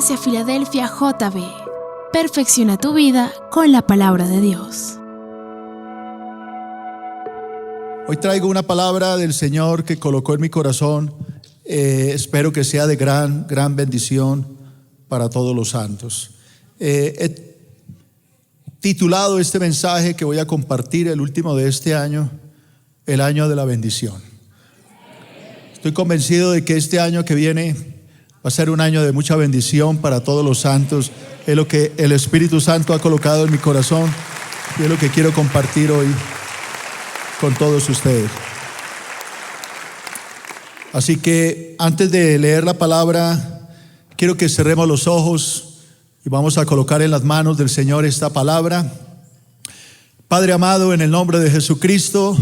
Iglesia Filadelfia JB. Perfecciona tu vida con la palabra de Dios. Hoy traigo una palabra del Señor que colocó en mi corazón. Espero que sea de gran bendición para todos los santos. He titulado este mensaje que voy a compartir, el último de este año, el año de la bendición. Estoy convencido de que este año que viene va a ser un año de mucha bendición para todos los santos. Es lo que el Espíritu Santo ha colocado en mi corazón y es lo que quiero compartir hoy con todos ustedes. Así que antes de leer la palabra, quiero que cerremos los ojos y vamos a colocar en las manos del Señor esta palabra. Padre amado, en el nombre de Jesucristo,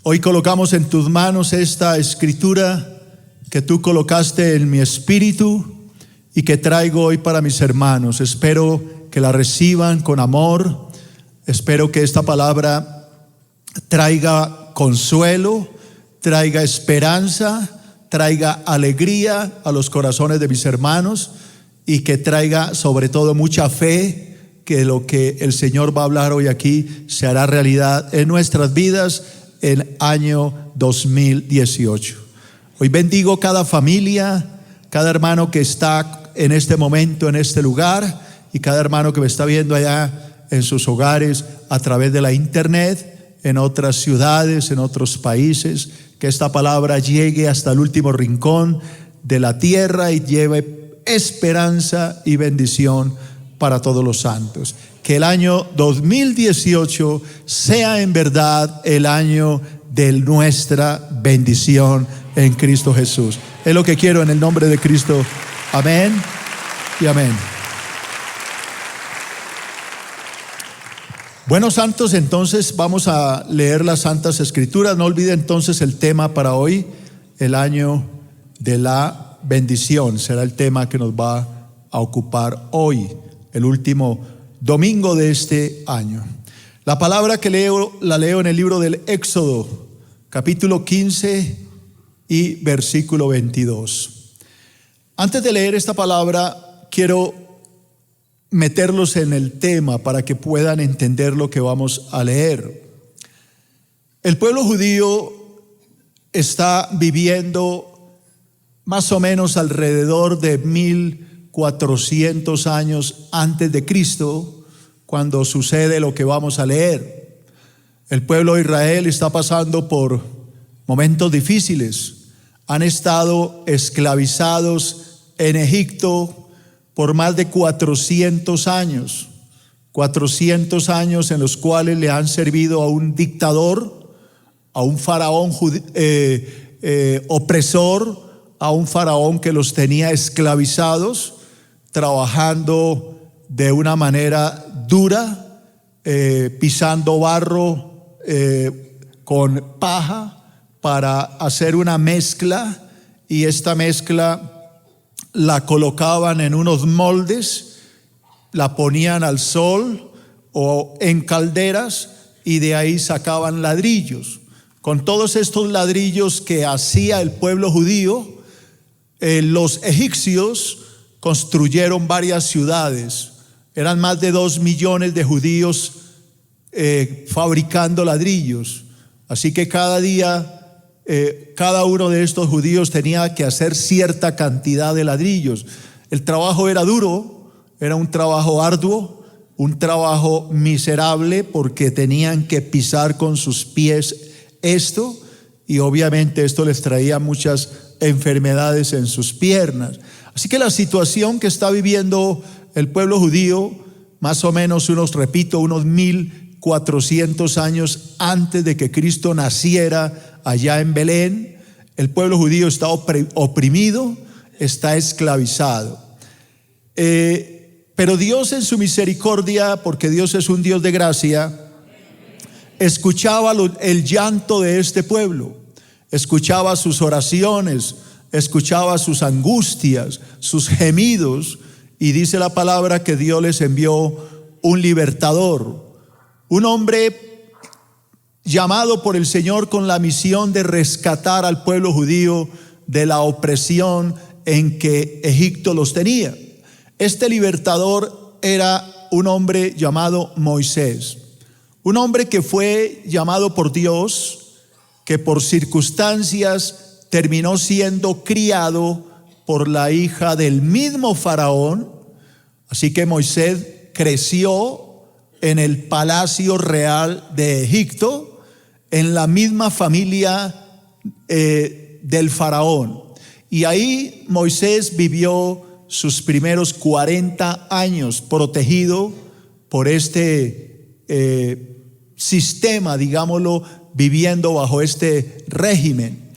hoy colocamos en tus manos esta escritura que tú colocaste en mi espíritu y que traigo hoy para mis hermanos. Espero que la reciban con amor. Espero que esta palabra traiga consuelo, traiga esperanza, traiga alegría a los corazones de mis hermanos y que traiga sobre todo mucha fe que lo que el Señor va a hablar hoy aquí se hará realidad en nuestras vidas el año 2018. Hoy bendigo cada familia, cada hermano que está en este momento, en este lugar, y cada hermano que me está viendo allá en sus hogares a través de la internet, en otras ciudades, en otros países. Que esta palabra llegue hasta el último rincón de la tierra y lleve esperanza y bendición para todos los santos. Que el año 2018 sea en verdad el año de nuestra bendición en Cristo Jesús. Es lo que quiero en el nombre de Cristo. Amén y amén. Bueno, santos, entonces vamos a leer las Santas Escrituras. No olvide entonces el tema para hoy, el año de la bendición. Será el tema que nos va a ocupar hoy, el último domingo de este año. La palabra que leo, la leo en el libro del Éxodo, capítulo 15 y versículo 22. Antes de leer esta palabra, quiero meterlos en el tema para que puedan entender lo que vamos a leer. El pueblo judío está viviendo más o menos alrededor de 1400 años antes de Cristo, cuando sucede lo que vamos a leer. El pueblo de Israel está pasando por momentos difíciles. Han estado esclavizados en Egipto por más de 400 años. 400 años en los cuales le han servido a un dictador, a un faraón opresor, a un faraón que los tenía esclavizados, trabajando de una manera dura, pisando barro con paja para hacer una mezcla, y esta mezcla la colocaban en unos moldes, la ponían al sol o en calderas y de ahí sacaban ladrillos. Con todos estos ladrillos que hacía el pueblo judío, los egipcios construyeron varias ciudades. Eran más de 2 millones de judíos fabricando ladrillos. Así que cada día cada uno de estos judíos tenía que hacer cierta cantidad de ladrillos. El trabajo era duro, era un trabajo arduo, un trabajo miserable, porque tenían que pisar con sus pies esto, y obviamente esto les traía muchas enfermedades en sus piernas. Así que la situación que está viviendo el pueblo judío, más o menos unos 1400 años antes de que Cristo naciera allá en Belén, el pueblo judío está oprimido, está esclavizado. Pero Dios en su misericordia, porque Dios es un Dios de gracia, escuchaba el llanto de este pueblo, escuchaba sus oraciones, escuchaba sus angustias, sus gemidos, y dice la palabra que Dios les envió un libertador, un hombre llamado por el Señor con la misión de rescatar al pueblo judío de la opresión en que Egipto los tenía. Este libertador era un hombre llamado Moisés, un hombre que fue llamado por Dios, que por circunstancias terminó siendo criado por la hija del mismo faraón. Así que Moisés creció en el palacio real de Egipto, en la misma familia del faraón. Y ahí Moisés vivió sus primeros 40 años protegido por este sistema, digámoslo, viviendo bajo este régimen.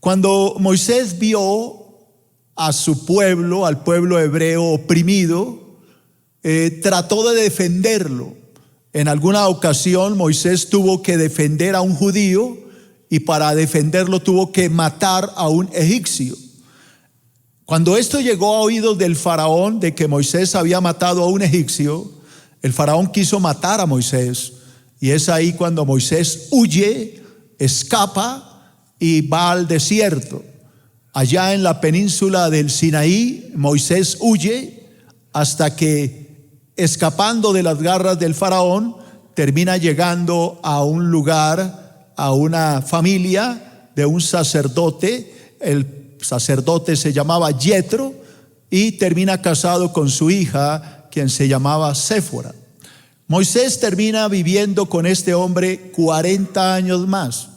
Cuando Moisés vio a su pueblo, al pueblo hebreo oprimido, trató de defenderlo. En alguna ocasión Moisés tuvo que defender a un judío y para defenderlo tuvo que matar a un egipcio. Cuando esto llegó a oídos del faraón de que Moisés había matado a un egipcio, el faraón quiso matar a Moisés, y es ahí cuando Moisés huye, escapa y va al desierto. Allá en la península del Sinaí, Moisés huye hasta que, escapando de las garras del faraón, termina llegando a un lugar, a una familia de un sacerdote. El sacerdote se llamaba Yetro y termina casado con su hija, quien se llamaba Séfora. Moisés termina viviendo con este hombre 40 años más.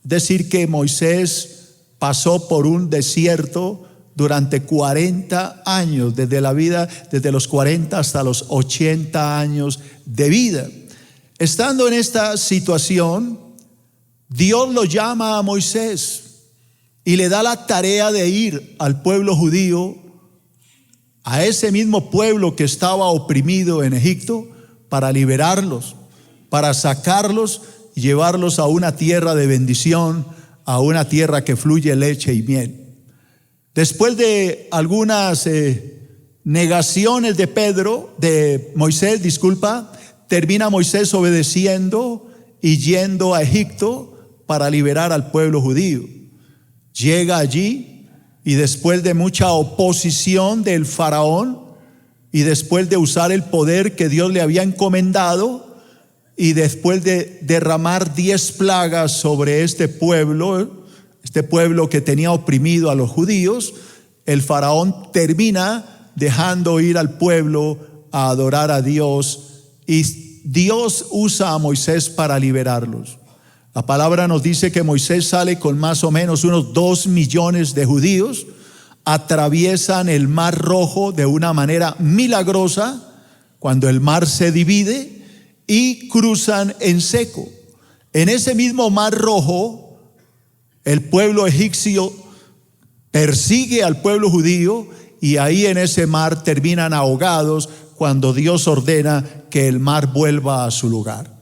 Es decir, que Moisés pasó por un desierto durante 40 años, desde la vida, desde los 40 hasta los 80 años de vida. Estando en esta situación, Dios lo llama a Moisés y le da la tarea de ir al pueblo judío, a ese mismo pueblo que estaba oprimido en Egipto, para liberarlos, para sacarlos y llevarlos a una tierra de bendición, a una tierra que fluye leche y miel. Después de algunas negaciones de Moisés, termina Moisés obedeciendo y yendo a Egipto para liberar al pueblo judío. Llega allí y después de mucha oposición del faraón y después de usar el poder que Dios le había encomendado y después de derramar 10 plagas sobre este pueblo que tenía oprimido a los judíos, el faraón termina dejando ir al pueblo a adorar a Dios, y Dios usa a Moisés para liberarlos. La palabra nos dice que Moisés sale con más o menos unos 2 millones de judíos, atraviesan el Mar Rojo de una manera milagrosa, cuando el mar se divide, y cruzan en seco. En ese mismo Mar Rojo, el pueblo egipcio persigue al pueblo judío, y ahí en ese mar terminan ahogados cuando Dios ordena que el mar vuelva a su lugar.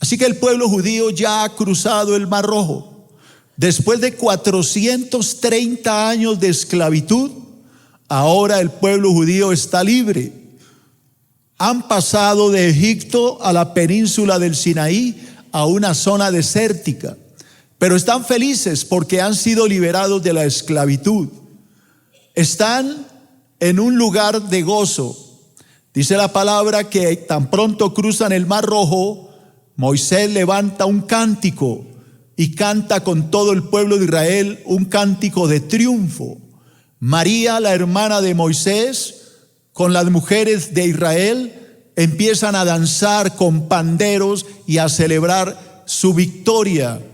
Así que el pueblo judío ya ha cruzado el Mar Rojo. Después de 430 años de esclavitud, ahora el pueblo judío está libre. Han pasado de Egipto a la península del Sinaí, a una zona desértica, pero están felices porque han sido liberados de la esclavitud. Están en un lugar de gozo. Dice la palabra que tan pronto cruzan el Mar Rojo, Moisés levanta un cántico y canta con todo el pueblo de Israel un cántico de triunfo. María, la hermana de Moisés, con las mujeres de Israel, empiezan a danzar con panderos y a celebrar su victoria,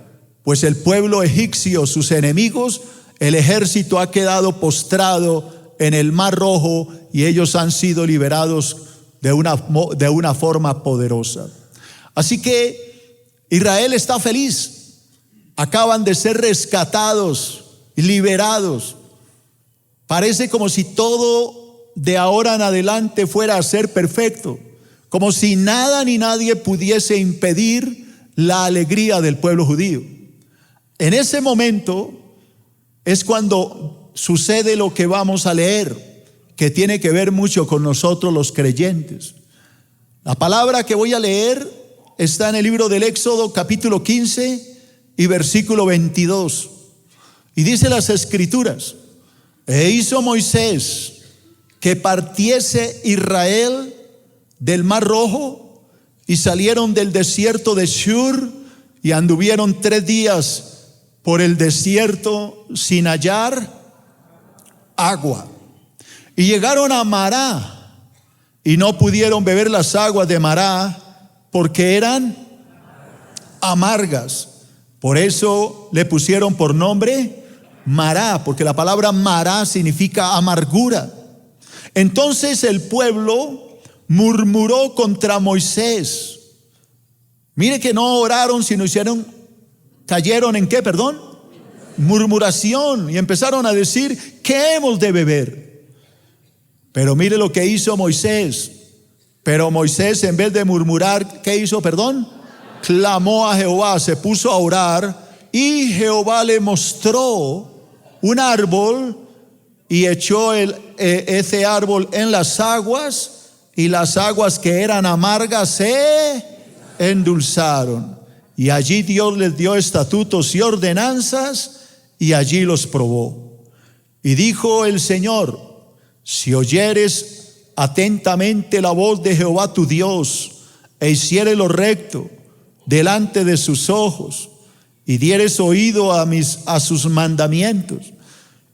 pues el pueblo egipcio, sus enemigos, el ejército ha quedado postrado en el Mar Rojo y ellos han sido liberados de una forma poderosa. Así que Israel está feliz. Acaban de ser rescatados y liberados. Parece como si todo de ahora en adelante fuera a ser perfecto, como si nada ni nadie pudiese impedir la alegría del pueblo judío. En ese momento es cuando sucede lo que vamos a leer, que tiene que ver mucho con nosotros los creyentes. La palabra que voy a leer está en el libro del Éxodo, capítulo 15 y versículo 22. Y dice las escrituras: e hizo Moisés que partiese Israel del Mar Rojo, y salieron del desierto de Shur y anduvieron 3 días por el desierto sin hallar agua. Y llegaron a Mará y no pudieron beber las aguas de Mará porque eran amargas. Por eso le pusieron por nombre Mará, porque la palabra Mará significa amargura. Entonces el pueblo murmuró contra Moisés. Mire que no oraron, sino cayeron en ¿qué? Perdón. Murmuración, y empezaron a decir: ¿qué hemos de beber? Pero mire lo que hizo Moisés. Pero Moisés, en vez de murmurar, ¿qué hizo? Perdón. Clamó a Jehová, se puso a orar, y Jehová le mostró un árbol y echó ese árbol en las aguas, y las aguas que eran amargas se endulzaron. Y allí Dios les dio estatutos y ordenanzas, y allí los probó. Y dijo el Señor: si oyeres atentamente la voz de Jehová tu Dios, e hicieres lo recto delante de sus ojos, y dieres oído a sus mandamientos,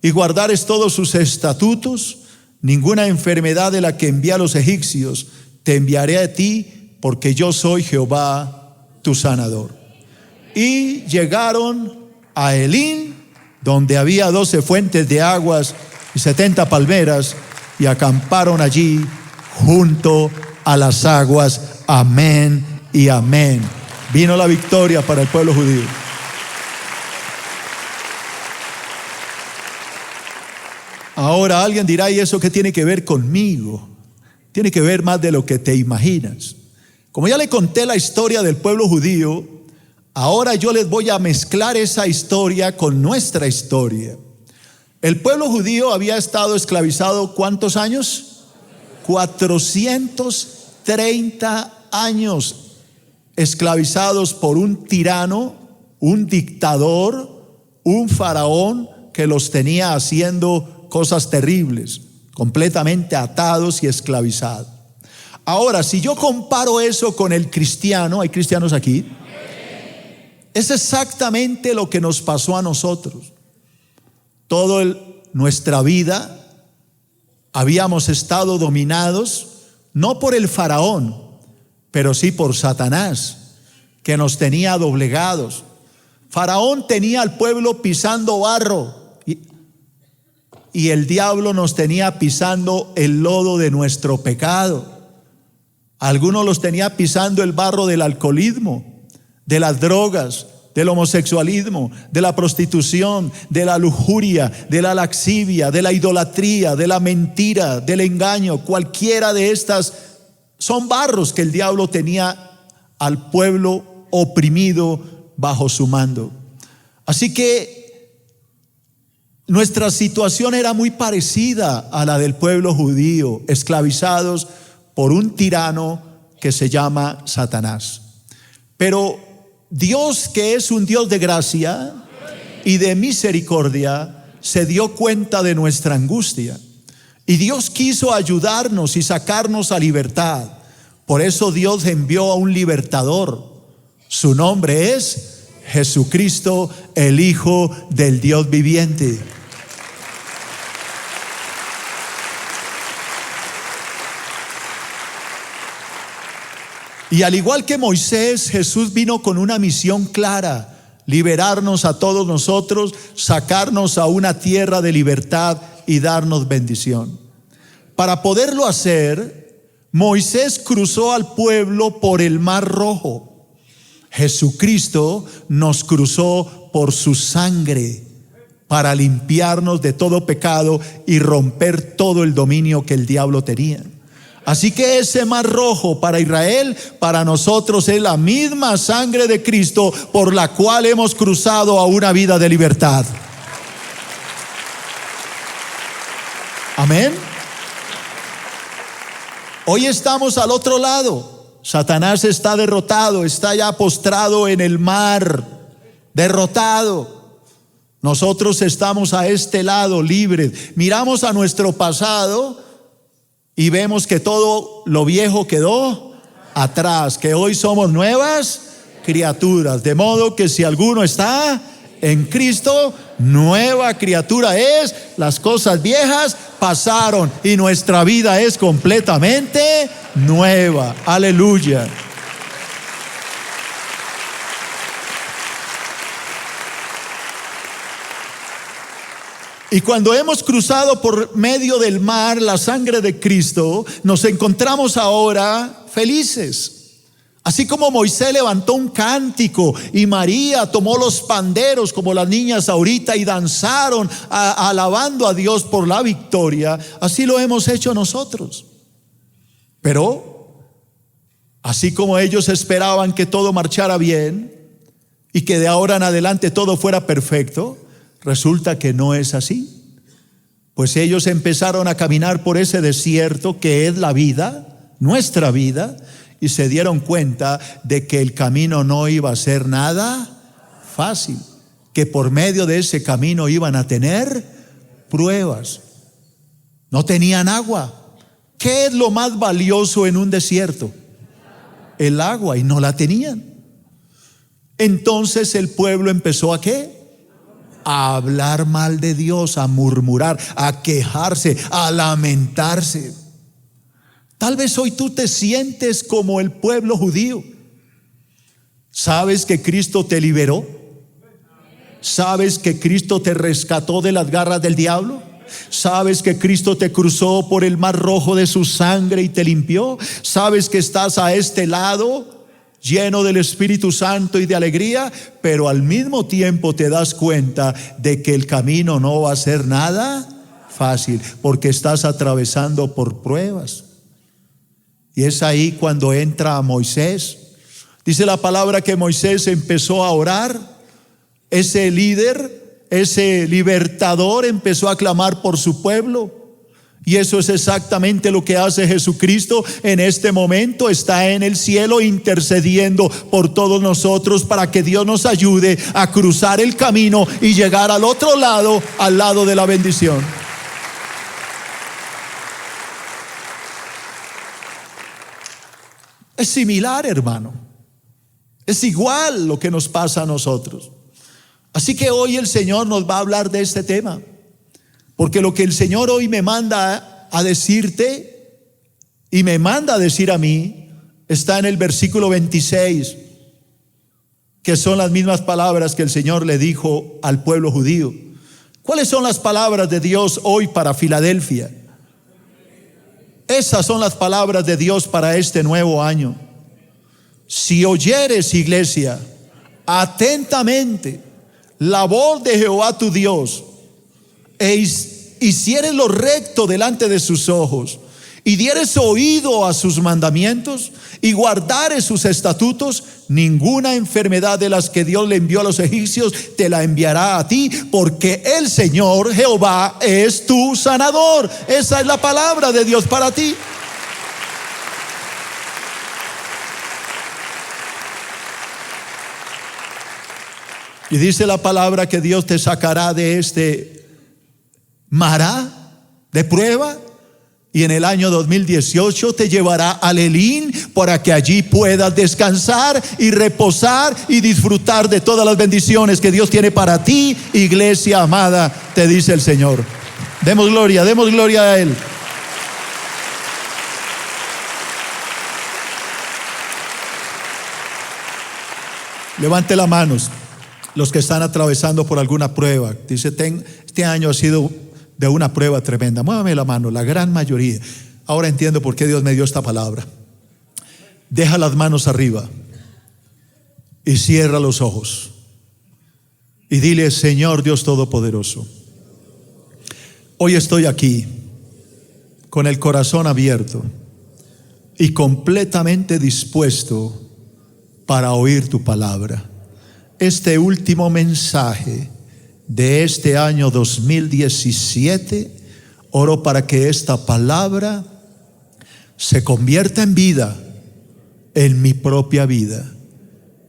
y guardares todos sus estatutos, ninguna enfermedad de la que envié a los egipcios te enviaré a ti, porque yo soy Jehová tu sanador. Y llegaron a Elín, donde había 12 fuentes de aguas y 70 palmeras, y acamparon allí junto a las aguas. Amén y amén. Vino la victoria para el pueblo judío. Ahora alguien dirá: ¿y eso qué tiene que ver conmigo? Tiene que ver más de lo que te imaginas. Como ya le conté la historia del pueblo judío, ahora yo les voy a mezclar esa historia con nuestra historia. El pueblo judío había estado esclavizado ¿cuántos años? 430 años esclavizados por un tirano, un dictador, un faraón que los tenía haciendo cosas terribles, completamente atados y esclavizados. Ahora, si yo comparo eso con el cristiano, ¿hay cristianos aquí? Es exactamente lo que nos pasó a nosotros. Nuestra vida habíamos estado dominados no por el faraón, pero sí por Satanás, que nos tenía doblegados. Faraón tenía al pueblo pisando barro, y el diablo nos tenía pisando el lodo de nuestro pecado. Algunos los tenía pisando el barro del alcoholismo, de las drogas, del homosexualismo, de la prostitución, de la lujuria, de la laxivia, de la idolatría, de la mentira, del engaño. Cualquiera de estas son barros que el diablo tenía al pueblo oprimido bajo su mando. Así que nuestra situación era muy parecida a la del pueblo judío, esclavizados por un tirano que se llama Satanás. Pero Dios, que es un Dios de gracia y de misericordia, se dio cuenta de nuestra angustia. Y Dios quiso ayudarnos y sacarnos a libertad. Por eso Dios envió a un libertador. Su nombre es Jesucristo, el Hijo del Dios viviente. Y al igual que Moisés, Jesús vino con una misión clara: liberarnos a todos nosotros, sacarnos a una tierra de libertad y darnos bendición. Para poderlo hacer, Moisés cruzó al pueblo por el Mar Rojo. Jesucristo nos cruzó por su sangre para limpiarnos de todo pecado y romper todo el dominio que el diablo tenía. Así que ese Mar Rojo para Israel, para nosotros es la misma sangre de Cristo por la cual hemos cruzado a una vida de libertad. Amén. Hoy estamos al otro lado. Satanás está derrotado, está ya postrado en el mar, derrotado. Nosotros estamos a este lado, libres. Miramos a nuestro pasado y vemos que todo lo viejo quedó atrás, que hoy somos nuevas criaturas. De modo que si alguno está en Cristo, nueva criatura es. Las cosas viejas pasaron y nuestra vida es completamente nueva. Aleluya. Y cuando hemos cruzado por medio del mar la sangre de Cristo, nos encontramos ahora felices. Así como Moisés levantó un cántico y María tomó los panderos como las niñas ahorita y danzaron alabando a Dios por la victoria, así lo hemos hecho nosotros. Pero así como ellos esperaban que todo marchara bien y que de ahora en adelante todo fuera perfecto, resulta que no es así. Pues ellos empezaron a caminar por ese desierto que es la vida, nuestra vida, y se dieron cuenta de que el camino no iba a ser nada fácil, que por medio de ese camino iban a tener pruebas. No tenían agua. ¿Qué es lo más valioso en un desierto? El agua, y no la tenían. Entonces el pueblo empezó ¿a qué? A hablar mal de Dios, a murmurar, a quejarse, a lamentarse. Tal vez hoy tú te sientes como el pueblo judío. ¿Sabes que Cristo te liberó? ¿Sabes que Cristo te rescató de las garras del diablo? ¿Sabes que Cristo te cruzó por el mar rojo de su sangre y te limpió? ¿Sabes que estás a este lado lleno del Espíritu Santo y de alegría? Pero al mismo tiempo te das cuenta de que el camino no va a ser nada fácil, porque estás atravesando por pruebas. Y es ahí cuando entra Moisés. Dice la palabra que Moisés empezó a orar. Ese líder, ese libertador empezó a clamar por su pueblo. Y eso es exactamente lo que hace Jesucristo en este momento. Está en el cielo intercediendo por todos nosotros para que Dios nos ayude a cruzar el camino y llegar al otro lado, al lado de la bendición. Es similar, hermano. Es igual lo que nos pasa a nosotros. Así que hoy el Señor nos va a hablar de este tema. Porque lo que el Señor hoy me manda a decirte y me manda a decir a mí está en el versículo 26, que son las mismas palabras que el Señor le dijo al pueblo judío. ¿Cuáles son las palabras de Dios hoy para Filadelfia? Esas son las palabras de Dios para este nuevo año. Si oyeres, iglesia, atentamente la voz de Jehová tu Dios, e hicieres lo recto delante de sus ojos, y dieres oído a sus mandamientos, y guardares sus estatutos, ninguna enfermedad de las que Dios le envió a los egipcios te la enviará a ti, porque el Señor Jehová es tu sanador. Esa es la palabra de Dios para ti. Y dice la palabra que Dios te sacará de este mará de prueba, y en el año 2018 te llevará al Elín para que allí puedas descansar y reposar y disfrutar de todas las bendiciones que Dios tiene para ti, iglesia amada, te dice el Señor. Demos gloria a Él. Levante las manos los que están atravesando por alguna prueba. Dice, este año ha sido de una prueba tremenda. Muévame la mano, la gran mayoría. Ahora entiendo por qué Dios me dio esta palabra. Deja las manos arriba y cierra los ojos y dile: Señor Dios Todopoderoso, hoy estoy aquí con el corazón abierto y completamente dispuesto para oír tu palabra. Este último mensaje de este año 2017, oro para que esta palabra se convierta en vida en mi propia vida,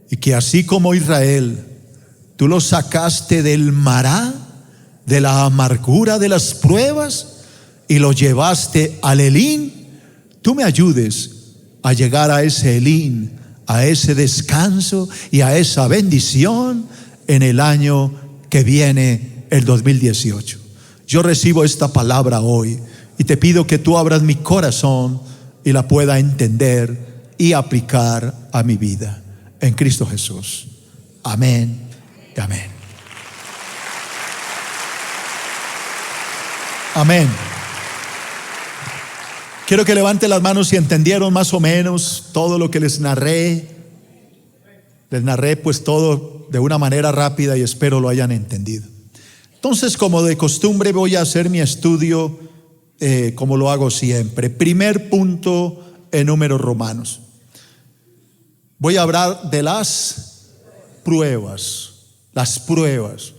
y que así como Israel, tú lo sacaste del mará, de la amargura de las pruebas, y lo llevaste al Elín. tú me ayudes a llegar a ese Elín, a ese descanso y a esa bendición en el año que viene, el 2018. Yo recibo esta palabra hoy y te pido que tú abras mi corazón y la pueda entender y aplicar a mi vida en Cristo Jesús. Amén y amén. Amén. Quiero que levanten las manos si entendieron más o menos todo lo que les narré. Les narré pues todo de una manera rápida y espero lo hayan entendido. Entonces, como de costumbre, voy a hacer mi estudio como lo hago siempre. Primer punto en Números Romanos. Voy a hablar de las pruebas. Las pruebas.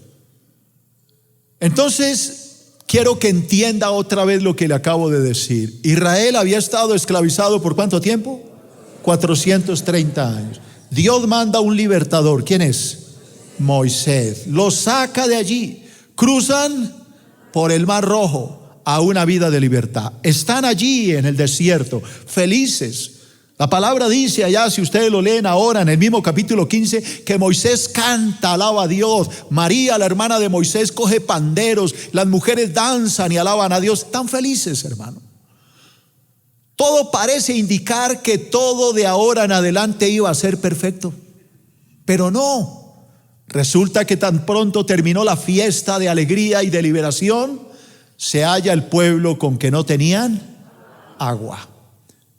Entonces, quiero que entienda otra vez lo que le acabo de decir. Israel había estado esclavizado ¿por cuánto tiempo? 430 años. Dios manda un libertador. ¿Quién es? Moisés. Lo saca de allí. Cruzan por el Mar Rojo a una vida de libertad. Están allí en el desierto, felices. La palabra dice allá, si ustedes lo leen ahora en el mismo capítulo 15, que Moisés canta, alaba a Dios. María, la hermana de Moisés, coge panderos. Las mujeres danzan y alaban a Dios. Están felices, hermano. Todo parece indicar que todo de ahora en adelante iba a ser perfecto. Pero no. Resulta que tan pronto terminó la fiesta de alegría y de liberación, se halla el pueblo con que no tenían agua.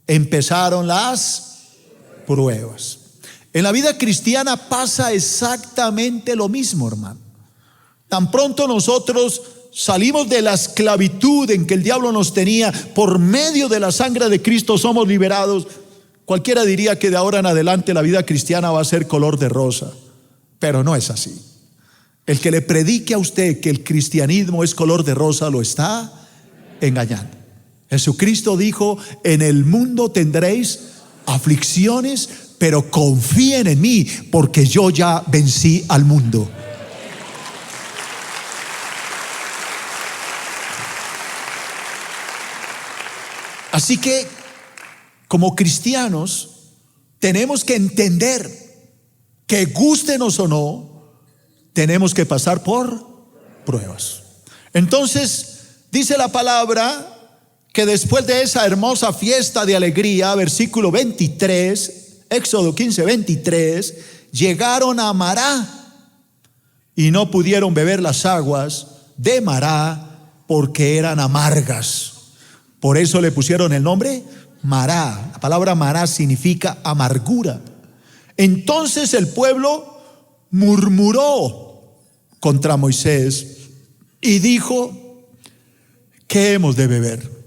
Empezaron las pruebas. En la vida cristiana pasa exactamente lo mismo, hermano. Tan pronto nosotros salimos de la esclavitud en que el diablo nos tenía, por medio de la sangre de Cristo somos liberados. Cualquiera diría que de ahora en adelante la vida cristiana va a ser color de rosa, pero no es así. El que le predique a usted que el cristianismo es color de rosa lo está engañando. Jesucristo dijo: en el mundo tendréis aflicciones, pero confíen en mí, porque yo ya vencí al mundo. Así que, como cristianos, tenemos que entender que gústenos o no, tenemos que pasar por pruebas. Entonces, dice la palabra que después de esa hermosa fiesta de alegría, versículo 23, Éxodo 15, 23, llegaron a Mará y no pudieron beber las aguas de Mará porque eran amargas. Por eso le pusieron el nombre Mará. La palabra Mará significa amargura. Entonces el pueblo murmuró contra Moisés y dijo: ¿qué hemos de beber?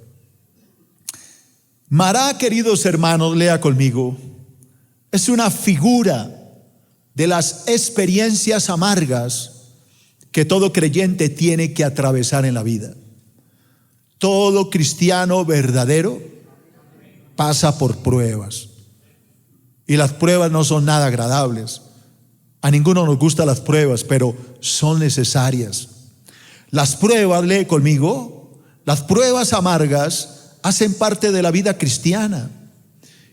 Mará, queridos hermanos, lea conmigo, es una figura de las experiencias amargas que todo creyente tiene que atravesar en la vida. Todo cristiano verdadero pasa por pruebas. Y las pruebas no son nada agradables. A ninguno nos gustan las pruebas, pero son necesarias. Las pruebas, lee conmigo, las pruebas amargas hacen parte de la vida cristiana.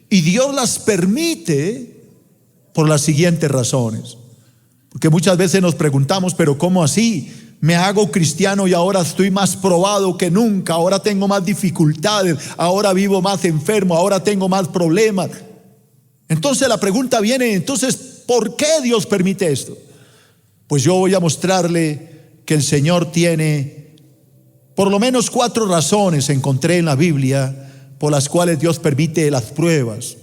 Y Dios las permite por las siguientes razones. Porque muchas veces nos preguntamos: ¿pero cómo así? Me hago cristiano y ahora estoy más probado que nunca. Ahora tengo más dificultades. Ahora vivo más enfermo. Ahora tengo más problemas. Entonces la pregunta viene: entonces, ¿por qué Dios permite esto? Pues yo voy a mostrarle que el Señor tiene por lo menos 4 razones, encontré en la Biblia, por las cuales Dios permite las pruebas.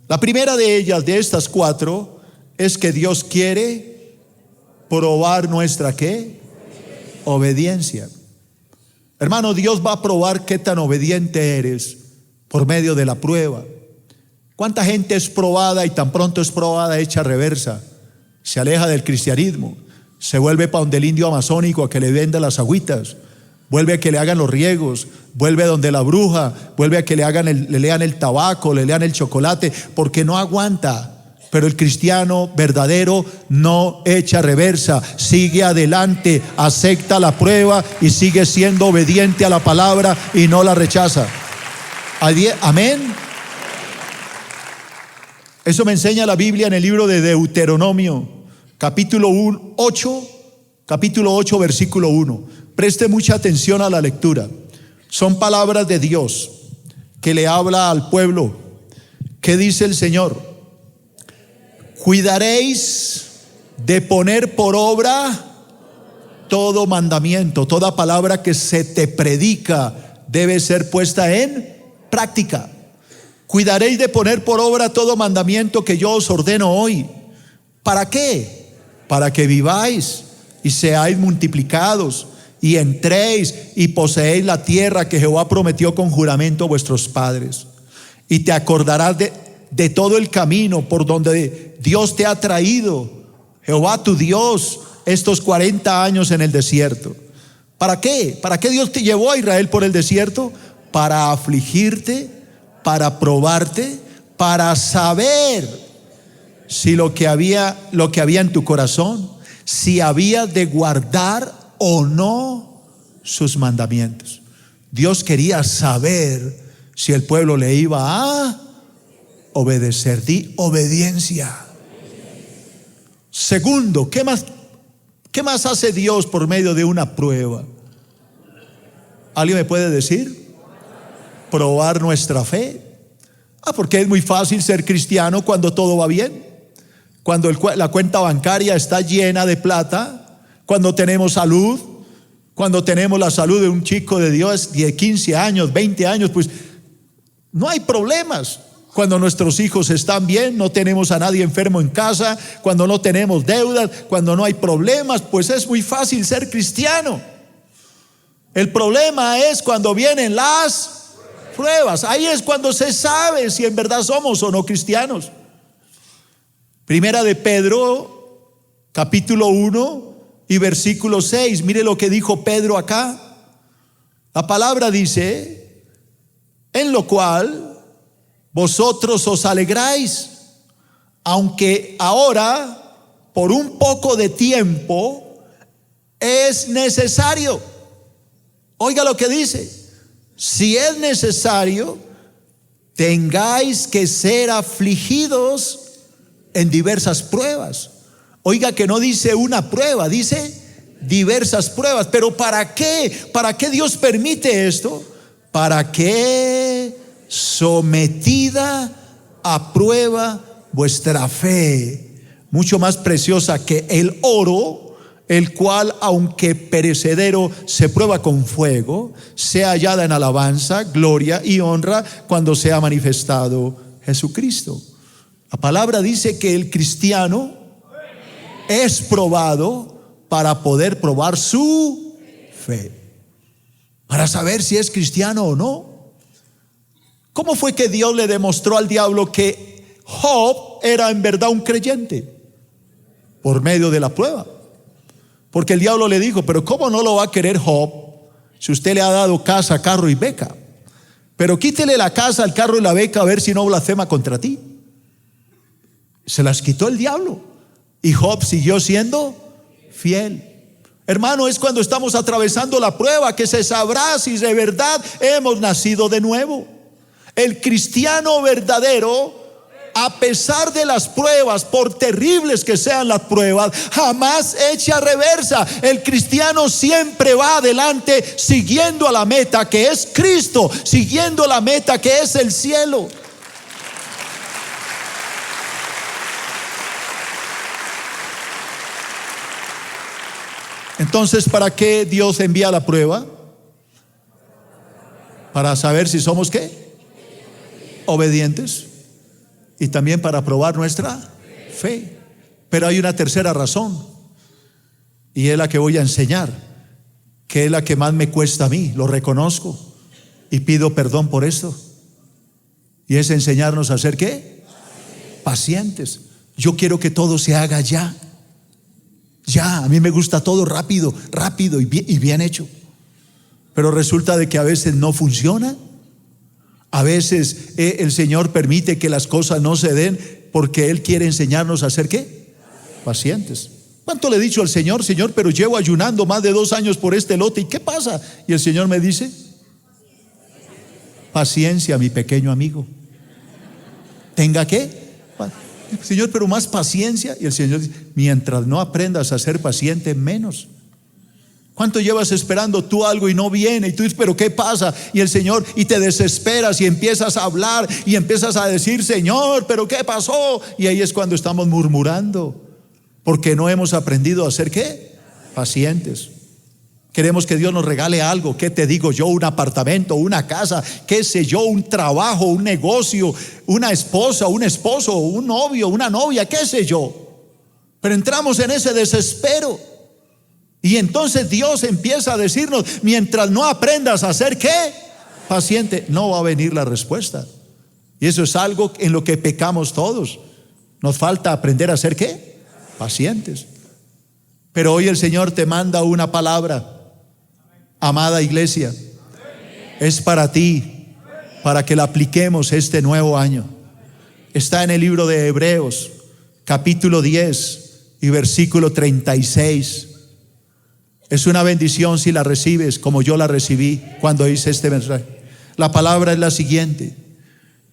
La primera de ellas, de estas 4, es que Dios quiere probar nuestra ¿qué? Obediencia. Hermano, Dios va a probar qué tan obediente eres por medio de la prueba. ¿Cuánta gente es probada y tan pronto es probada echa reversa? Se aleja del cristianismo, se vuelve para donde el indio amazónico a que le venda las agüitas, vuelve a que le hagan los riegos, vuelve a donde la bruja, vuelve a que le lean el tabaco, le lean el chocolate, porque no aguanta. Pero el cristiano verdadero no echa reversa, sigue adelante, acepta la prueba y sigue siendo obediente a la palabra y no la rechaza. Amén. Eso me enseña la Biblia en el libro de Deuteronomio, capítulo 8, versículo 1. Preste mucha atención a la lectura. Son palabras de Dios que le habla al pueblo. ¿Qué dice el Señor? Cuidaréis de poner por obra todo mandamiento, toda palabra que se te predica debe ser puesta en práctica. Cuidaréis de poner por obra todo mandamiento que yo os ordeno hoy. ¿Para qué? Para que viváis y seáis multiplicados y entréis y poseéis la tierra que Jehová prometió con juramento a vuestros padres. Y te acordarás de todo el camino por donde Dios te ha traído, Jehová tu Dios, estos 40 años en el desierto. ¿Para qué? ¿Para qué Dios te llevó a Israel por el desierto? Para afligirte, para probarte, para saber si lo que había en tu corazón, si había de guardar o no sus mandamientos. Dios quería saber si el pueblo le iba a obedecer. Di obediencia. Segundo, ¿qué más hace Dios por medio de una prueba? ¿Alguien me puede decir? Probar nuestra fe. Porque es muy fácil ser cristiano cuando todo va bien, cuando la cuenta bancaria está llena de plata, cuando tenemos salud, cuando tenemos la salud de un chico de Dios de 15 años, 20 años, pues no hay problemas. Cuando nuestros hijos están bien, no tenemos a nadie enfermo en casa, cuando no tenemos deudas, cuando no hay problemas, pues es muy fácil ser cristiano. El problema es cuando vienen las pruebas. Ahí es cuando se sabe si en verdad somos o no cristianos. Primera de Pedro, capítulo 1 y versículo 6. Mire lo que dijo Pedro acá. La palabra dice: en lo cual vosotros os alegráis, aunque ahora por un poco de tiempo es necesario. Oiga lo que dice: si es necesario, tengáis que ser afligidos en diversas pruebas. Oiga que no dice una prueba, dice diversas pruebas. Pero ¿para qué? ¿Para qué Dios permite esto? Para que sometida a prueba vuestra fe, mucho más preciosa que el oro, el cual aunque perecedero se prueba con fuego, sea hallada en alabanza, gloria y honra cuando sea manifestado Jesucristo. La palabra dice que el cristiano es probado para poder probar su fe, para saber si es cristiano o no. ¿Cómo fue que Dios le demostró al diablo que Job era en verdad un creyente? Por medio de la prueba. Porque el diablo le dijo: pero ¿cómo no lo va a querer Job si usted le ha dado casa, carro y beca? Pero quítele la casa, el carro y la beca, a ver si no blasfema contra ti. Se las quitó el diablo y Job siguió siendo fiel. Hermano, es cuando estamos atravesando la prueba que se sabrá si de verdad hemos nacido de nuevo. El cristiano verdadero, a pesar de las pruebas, por terribles que sean las pruebas, jamás echa reversa. El cristiano siempre va adelante, siguiendo a la meta que es Cristo, siguiendo la meta que es el cielo. Entonces, ¿para qué Dios envía la prueba? Para saber si somos ¿qué? Obedientes. Y también para probar nuestra fe. Pero hay una tercera razón, y es la que voy a enseñar, que es la que más me cuesta a mí. Lo reconozco y pido perdón por esto. Y es enseñarnos a ser ¿qué? Pacientes. Yo quiero que todo se haga ya. Ya, a mí me gusta todo rápido y bien hecho. Pero resulta de que a veces no funciona. A veces el Señor permite que las cosas no se den porque Él quiere enseñarnos a ser ¿qué? Pacientes. ¿Cuánto le he dicho al Señor? Señor, pero llevo ayunando más de 2 años por este lote, ¿y qué pasa? Y el Señor me dice: paciencia, mi pequeño amigo. ¿Tenga qué? Señor, pero más paciencia. Y el Señor dice, mientras no aprendas a ser paciente, menos. ¿Cuánto llevas esperando tú algo y no viene? Y tú dices, pero ¿qué pasa? Y el Señor, y te desesperas y empiezas a hablar y empiezas a decir, Señor, pero ¿qué pasó? Y ahí es cuando estamos murmurando, porque no hemos aprendido a ser ¿qué? Pacientes. Queremos que Dios nos regale algo. ¿Qué te digo yo? Un apartamento, una casa, qué sé yo, un trabajo, un negocio, una esposa, un esposo, un novio, una novia, qué sé yo. Pero entramos en ese desespero. Y entonces Dios empieza a decirnos, mientras no aprendas a ser ¿qué? Paciente, no va a venir la respuesta. Y eso es algo en lo que pecamos todos. Nos falta aprender a ser ¿qué? Pacientes. Pero hoy el Señor te manda una palabra. Amada iglesia, es para ti, para que la apliquemos este nuevo año. Está en el libro de Hebreos, capítulo 10 y versículo 36. Es una bendición si la recibes como yo la recibí cuando hice este mensaje. La palabra es la siguiente: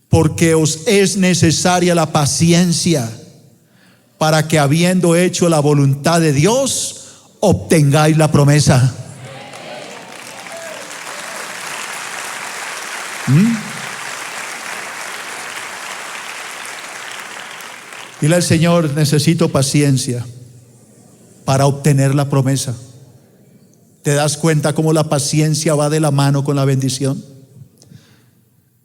porque os es necesaria la paciencia para que, habiendo hecho la voluntad de Dios, obtengáis la promesa. Dile al Señor, necesito paciencia para obtener la promesa. ¿Te das cuenta cómo la paciencia va de la mano con la bendición?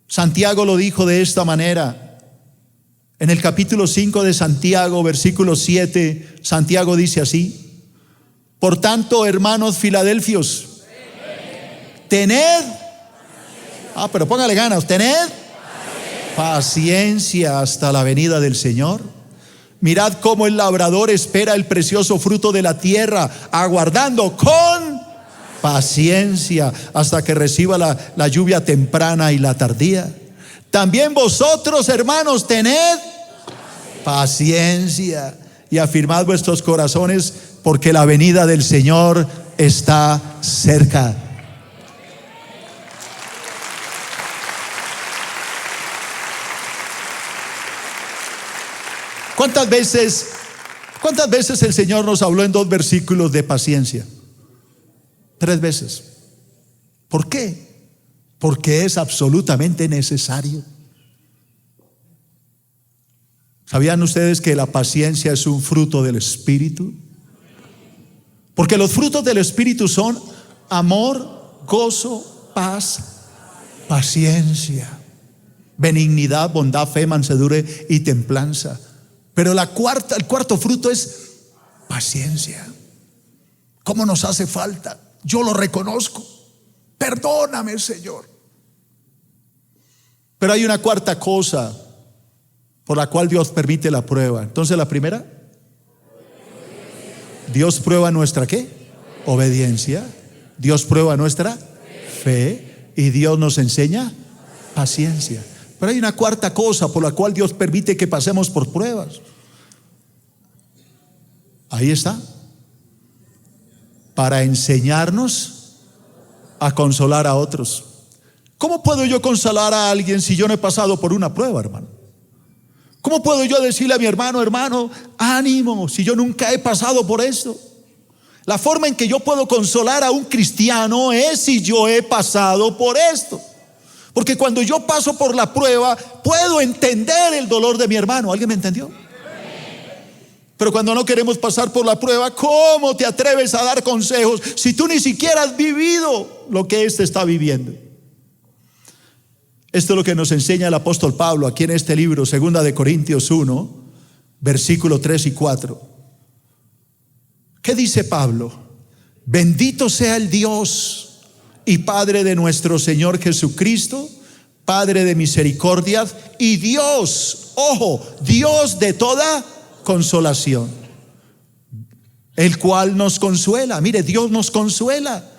Santiago lo dijo de esta manera. En el capítulo 5 de Santiago, versículo 7, Santiago dice así: por tanto, hermanos filadelfios, tened, pero póngale ganas, tened paciencia hasta la venida del Señor. Mirad cómo el labrador espera el precioso fruto de la tierra, aguardando con paciencia hasta que reciba la lluvia temprana y la tardía. También vosotros, hermanos, tened paciencia y afirmad vuestros corazones, porque la venida del Señor está cerca. ¿Cuántas veces el Señor nos habló en 2 versículos de paciencia? 3 veces. ¿Por qué? Porque es absolutamente necesario. ¿Sabían ustedes que la paciencia es un fruto del Espíritu? Porque los frutos del Espíritu son amor, gozo, paz, paciencia, benignidad, bondad, fe, mansedumbre y templanza. Pero el cuarto fruto es paciencia. ¿Cómo nos hace falta? Yo lo reconozco. Perdóname, Señor. Pero hay una cuarta cosa por la cual Dios permite la prueba. Entonces, la primera, Dios prueba nuestra ¿qué? Obediencia. Dios prueba nuestra fe. Y Dios nos enseña paciencia. Pero hay una cuarta cosa por la cual Dios permite que pasemos por pruebas. Ahí está. Para enseñarnos a consolar a otros. ¿Cómo puedo yo consolar a alguien si yo no he pasado por una prueba, hermano? ¿Cómo puedo yo decirle a mi hermano, ánimo, si yo nunca he pasado por esto? La forma en que yo puedo consolar a un cristiano es si yo he pasado por esto. Porque cuando yo paso por la prueba, puedo entender el dolor de mi hermano. ¿Alguien me entendió? Pero cuando no queremos pasar por la prueba, ¿cómo te atreves a dar consejos si tú ni siquiera has vivido lo que éste está viviendo? Esto es lo que nos enseña el apóstol Pablo aquí en este libro, 2 de Corintios 1, versículos 3 y 4. ¿Qué dice Pablo? Bendito sea el Dios y Padre de nuestro Señor Jesucristo, Padre de misericordia y Dios, ojo, Dios de toda consolación, el cual nos consuela. Mire, Dios nos consuela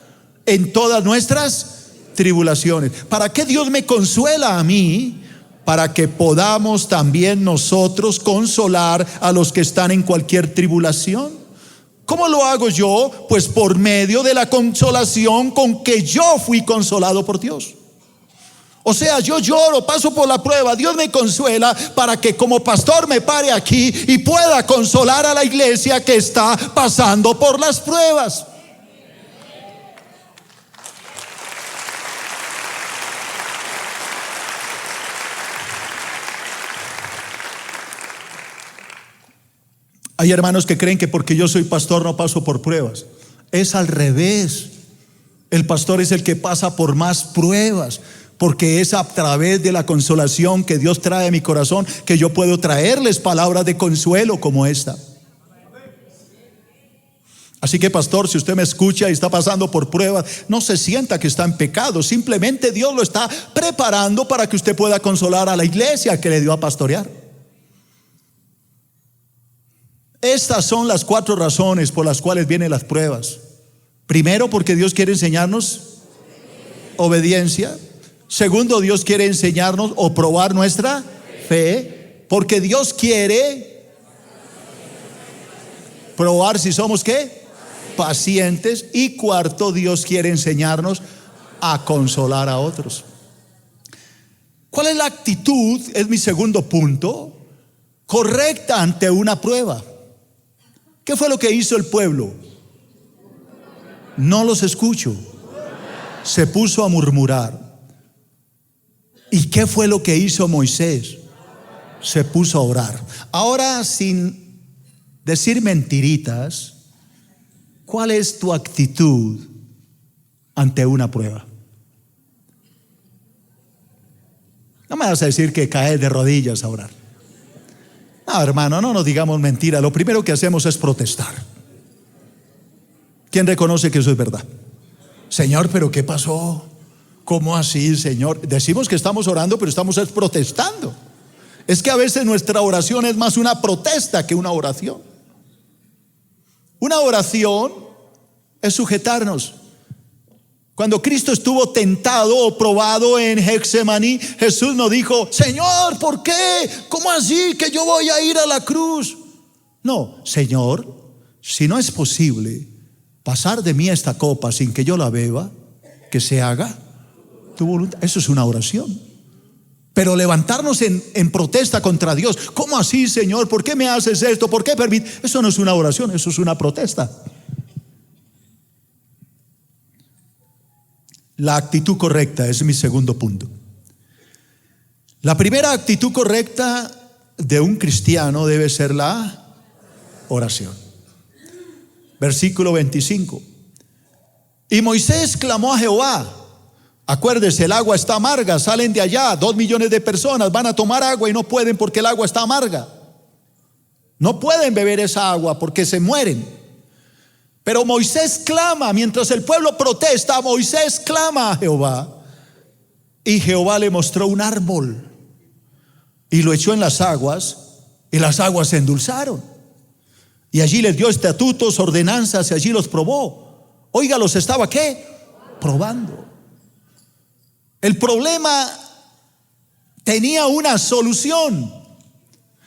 en todas nuestras tribulaciones. ¿Para qué Dios me consuela a mí? Para que podamos también nosotros consolar a los que están en cualquier tribulación. ¿Cómo lo hago yo? Pues por medio de la consolación con que yo fui consolado por Dios. O sea, yo lloro, paso por la prueba, Dios me consuela para que como pastor me pare aquí y pueda consolar a la iglesia que está pasando por las pruebas. Hay hermanos que creen que porque yo soy pastor no paso por pruebas. Es al revés. El pastor es el que pasa por más pruebas, porque es a través de la consolación que Dios trae a mi corazón que yo puedo traerles palabras de consuelo como esta. Así que, pastor, si usted me escucha y está pasando por pruebas, no se sienta que está en pecado. Simplemente Dios lo está preparando para que usted pueda consolar a la iglesia que le dio a pastorear. Estas son las 4 razones por las cuales vienen las pruebas. Primero, porque Dios quiere enseñarnos obediencia. Segundo, Dios quiere enseñarnos o probar nuestra fe. Porque Dios quiere probar si somos ¿qué? Pacientes. Y cuarto, Dios quiere enseñarnos a consolar a otros. ¿Cuál es la actitud? Es mi segundo punto. Correcta ante una prueba. ¿Qué fue lo que hizo el pueblo? No los escucho. Se puso a murmurar. ¿Y qué fue lo que hizo Moisés? Se puso a orar. Ahora, sin decir mentiritas, ¿cuál es tu actitud ante una prueba? No me vas a decir que caes de rodillas a orar. No, hermano, no nos digamos mentira. Lo primero que hacemos es protestar. ¿Quién reconoce que eso es verdad? Señor, ¿pero qué pasó? ¿Cómo así, Señor? Decimos que estamos orando, pero estamos protestando. Es que a veces nuestra oración es más una protesta que una oración. Una oración es sujetarnos. Cuando Cristo estuvo tentado o probado en Getsemaní, Jesús no dijo: Señor, ¿por qué? ¿Cómo así que yo voy a ir a la cruz? No, Señor, si no es posible pasar de mí esta copa sin que yo la beba, que se haga tu voluntad. Eso es una oración. Pero levantarnos en protesta contra Dios: ¿cómo así, Señor? ¿Por qué me haces esto? ¿Por qué permites? Eso no es una oración, eso es una protesta. La actitud correcta es mi segundo punto. La primera actitud correcta de un cristiano debe ser la oración. Versículo 25. Y Moisés clamó a Jehová. Acuérdese, el agua está amarga, salen de allá 2 millones de personas, van a tomar agua y no pueden porque el agua está amarga. No pueden beber esa agua porque se mueren. Pero Moisés clama, mientras el pueblo protesta, Moisés clama a Jehová. Y Jehová le mostró un árbol y lo echó en las aguas, y las aguas se endulzaron. Y allí les dio estatutos, ordenanzas, y allí los probó. Oiga, los estaba ¿qué? Probando. El problema tenía una solución.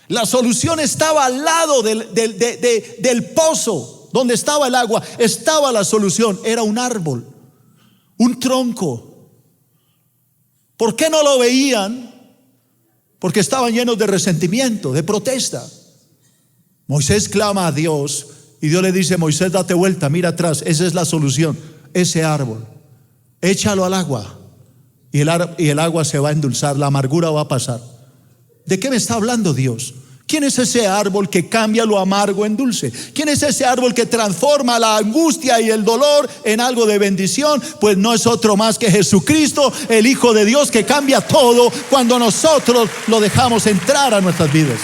La solución estaba al lado del pozo. Donde estaba el agua, estaba la solución. Era un árbol, un tronco. ¿Por qué no lo veían? Porque estaban llenos de resentimiento, de protesta. Moisés clama a Dios y Dios le dice: Moisés, date vuelta, mira atrás. Esa es la solución, ese árbol. Échalo al agua y el agua se va a endulzar, la amargura va a pasar. ¿De qué me está hablando Dios? ¿Quién es ese árbol que cambia lo amargo en dulce? ¿Quién es ese árbol que transforma la angustia y el dolor en algo de bendición? Pues no es otro más que Jesucristo, el Hijo de Dios, que cambia todo cuando nosotros lo dejamos entrar a nuestras vidas.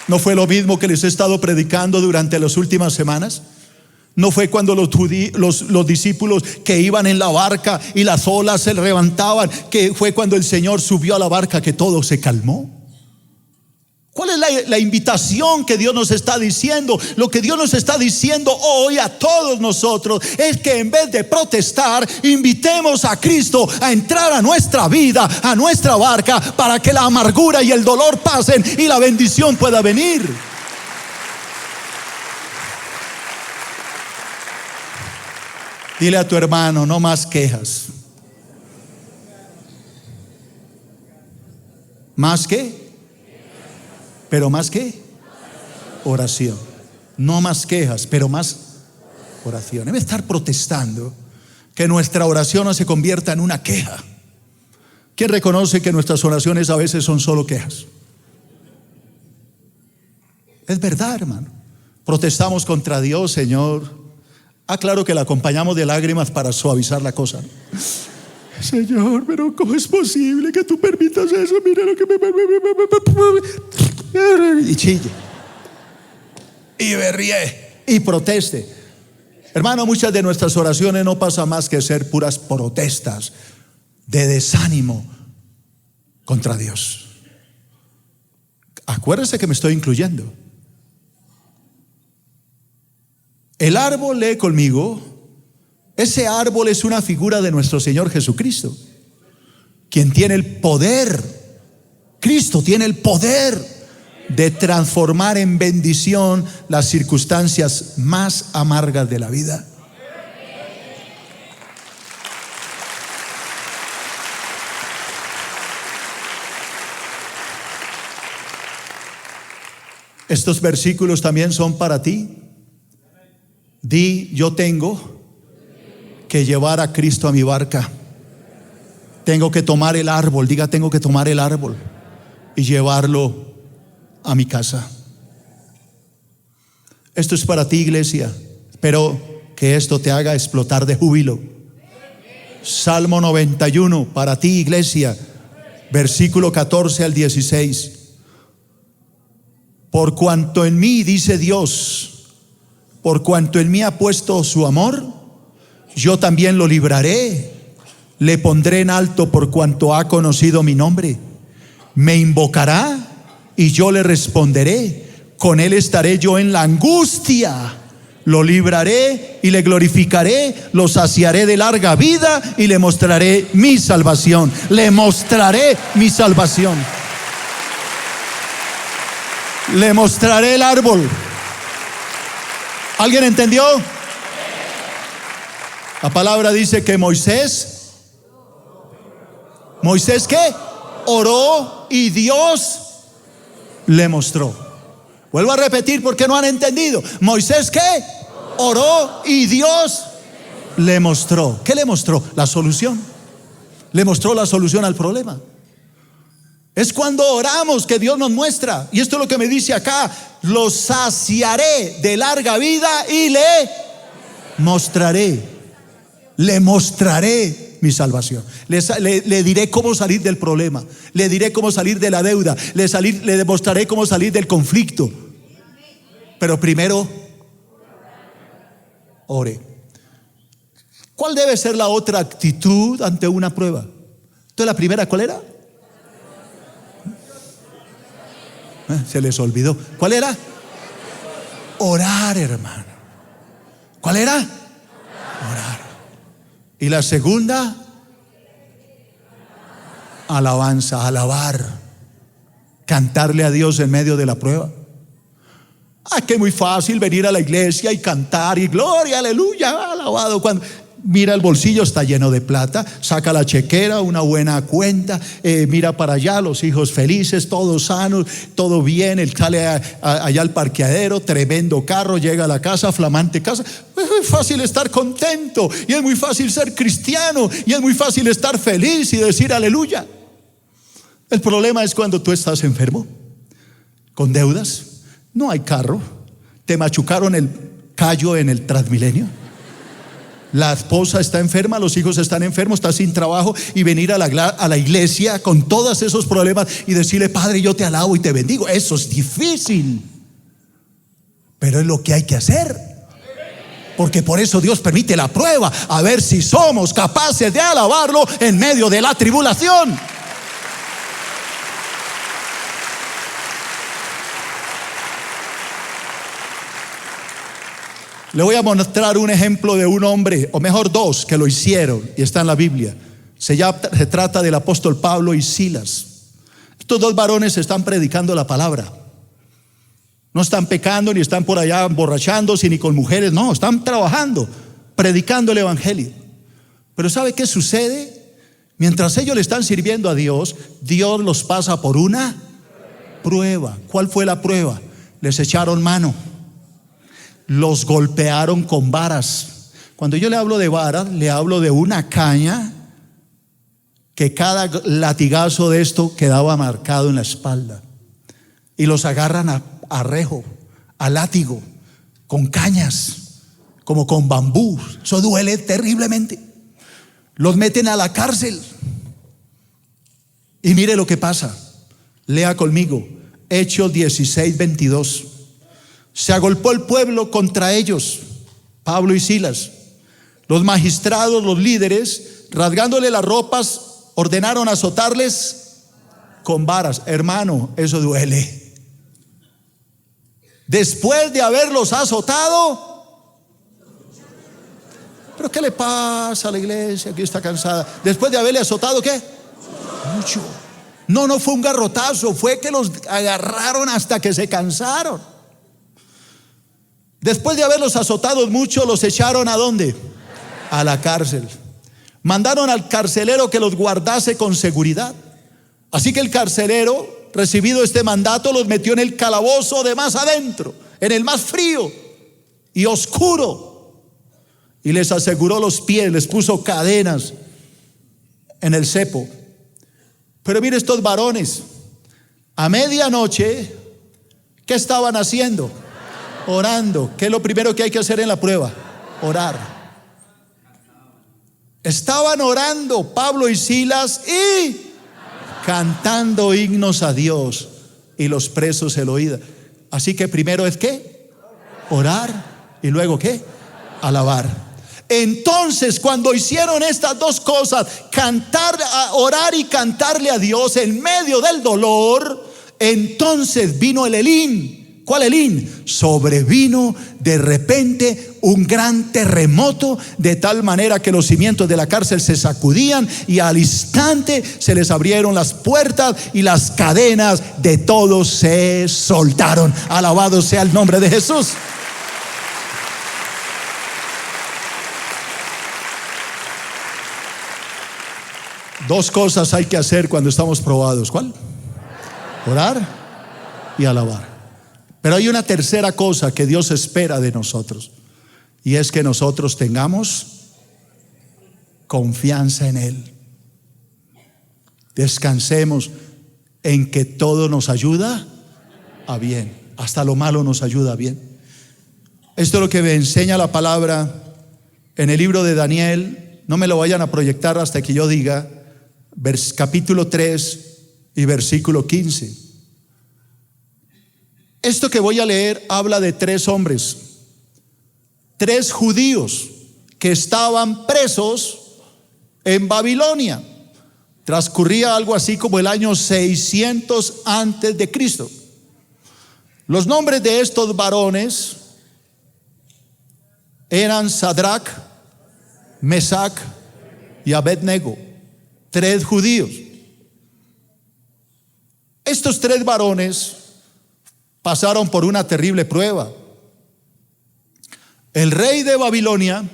¿No fue lo mismo que les he estado predicando durante las últimas semanas? ¿No fue cuando los discípulos que iban en la barca y las olas se levantaban, que fue cuando el Señor subió a la barca que todo se calmó? ¿Cuál es la invitación que Dios nos está diciendo? Lo que Dios nos está diciendo hoy a todos nosotros es que en vez de protestar, invitemos a Cristo a entrar a nuestra vida, a nuestra barca, para que la amargura y el dolor pasen y la bendición pueda venir. Dile a tu hermano, no más quejas. ¿Más qué? ¿Pero más qué? Oración. No más quejas, pero más oración. Debe estar protestando que nuestra oración no se convierta en una queja. ¿Quién reconoce que nuestras oraciones a veces son solo quejas? Es verdad, hermano. Protestamos contra Dios, Señor. Claro que la acompañamos de lágrimas para suavizar la cosa. Señor, pero ¿cómo es posible que tú permitas eso? Mira lo que me... Y chille. Y berríe. Y proteste. Hermano, muchas de nuestras oraciones no pasan más que ser puras protestas de desánimo contra Dios. Acuérdese que me estoy incluyendo. El árbol, lee conmigo, ese árbol es una figura de nuestro Señor Jesucristo, quien tiene el poder. Cristo tiene el poder de transformar en bendición las circunstancias más amargas de la vida. Estos versículos también son para ti. Di, yo tengo que llevar a Cristo a mi barca. Tengo que tomar el árbol, diga, tengo que tomar el árbol y llevarlo a mi casa. Esto es para ti, iglesia. Espero que esto te haga explotar de júbilo. Salmo 91, para ti, iglesia, versículo 14 al 16. Por cuanto en mí, dice Dios, por cuanto en mí ha puesto su amor, yo también lo libraré, le pondré en alto por cuanto ha conocido mi nombre. Me invocará y yo le responderé, con él estaré yo en la angustia. Lo libraré y le glorificaré, lo saciaré de larga vida y le mostraré mi salvación. Le mostraré mi salvación. Le mostraré el árbol. ¿Alguien entendió? La palabra dice que Moisés ¿qué? Oró y Dios le mostró. Vuelvo a repetir porque no han entendido. Moisés ¿qué? Oró y Dios le mostró. ¿Qué le mostró? La solución. Le mostró la solución al problema. Es cuando oramos que Dios nos muestra. Y esto es lo que me dice acá: lo saciaré de larga vida y le mostraré. Le mostraré mi salvación. Le diré cómo salir del problema. Le diré cómo salir de la deuda. Le demostraré cómo salir del conflicto. Pero primero, ore. ¿Cuál debe ser la otra actitud ante una prueba? Entonces, la primera, ¿cuál era? Se les olvidó. ¿Cuál era? Orar, hermano. ¿Cuál era? Orar. Y la segunda, alabanza, alabar, cantarle a Dios en medio de la prueba. Que es muy fácil venir a la iglesia y cantar y gloria, aleluya, alabado. Cuando mira el bolsillo, está lleno de plata, saca la chequera, una buena cuenta, mira para allá, los hijos felices, todos sanos, todo bien. Él sale allá al parqueadero, tremendo carro, llega a la casa, flamante casa. Es muy fácil estar contento y es muy fácil ser cristiano y es muy fácil estar feliz y decir aleluya. El problema es cuando tú estás enfermo, con deudas, no hay carro, te machucaron el callo en el Transmilenio. La esposa está enferma, los hijos están enfermos, está sin trabajo, y venir a la iglesia con todos esos problemas y decirle: Padre, yo te alabo y te bendigo. Eso es difícil, pero es lo que hay que hacer, porque por eso Dios permite la prueba, a ver si somos capaces de alabarlo en medio de la tribulación. Le voy a mostrar un ejemplo de un hombre, o mejor dos, que lo hicieron y está en la Biblia. Se trata del apóstol Pablo y Silas. Estos dos varones están predicando la palabra. No están pecando, ni están por allá emborrachándose, ni con mujeres. No, están trabajando. predicando el evangelio. Pero ¿sabe qué sucede? Mientras ellos le están sirviendo a Dios, Dios los pasa por una prueba. ¿Cuál fue la prueba? Les echaron mano, los golpearon con varas. Cuando yo le hablo de varas, le hablo de una caña que cada latigazo de esto quedaba marcado en la espalda. Y los agarran a rejo, a látigo, con cañas, como con bambú. Eso duele terriblemente. Los meten a la cárcel. Y mire lo que pasa. Lea conmigo, Hechos 16:22. Se agolpó el pueblo contra ellos, Pablo y Silas. Los magistrados, los líderes, rasgándole las ropas, ordenaron azotarles con varas. Hermano, eso duele. Después de haberlos azotado, ¿pero qué le pasa a la iglesia? Aquí está cansada. Después de haberle azotado, ¿qué? Mucho. No fue un garrotazo, fue que los agarraron hasta que se cansaron. Después de haberlos azotado mucho, los echaron ¿a dónde? A la cárcel. Mandaron al carcelero que los guardase con seguridad. Así que el carcelero, recibido este mandato, los metió en el calabozo de más adentro, en el más frío y oscuro, y les aseguró los pies, les puso cadenas en el cepo. Pero mire estos varones, a medianoche, ¿qué estaban haciendo? Orando. ¿Qué es lo primero que hay que hacer en la prueba? Orar. Estaban orando Pablo y Silas y cantando himnos a Dios, y los presos el oían. Así que primero es ¿qué? Orar, y luego ¿qué? Alabar. Entonces, cuando hicieron estas dos cosas, orar y cantarle a Dios en medio del dolor, entonces vino el Elín. ¿Cuál Elín? Sobrevino de repente un gran terremoto, de tal manera que los cimientos de la cárcel se sacudían, y al instante se les abrieron las puertas y las cadenas de todos se soltaron. Alabado sea el nombre de Jesús. Dos cosas hay que hacer cuando estamos probados. ¿Cuál? Orar y alabar. Pero hay una tercera cosa que Dios espera de nosotros, y es que nosotros tengamos confianza en Él. Descansemos en que todo nos ayuda a bien. Hasta lo malo nos ayuda a bien. Esto es lo que me enseña la palabra en el libro de Daniel. No me lo vayan a proyectar hasta que yo diga capítulo 3 y versículo 15. Esto que voy a leer habla de tres hombres, tres judíos que estaban presos en Babilonia. Transcurría algo así como el año 600 antes de Cristo. Los nombres de estos varones eran Sadrach, Mesach y Abednego, tres judíos. Estos tres varones pasaron por una terrible prueba. El rey de Babilonia,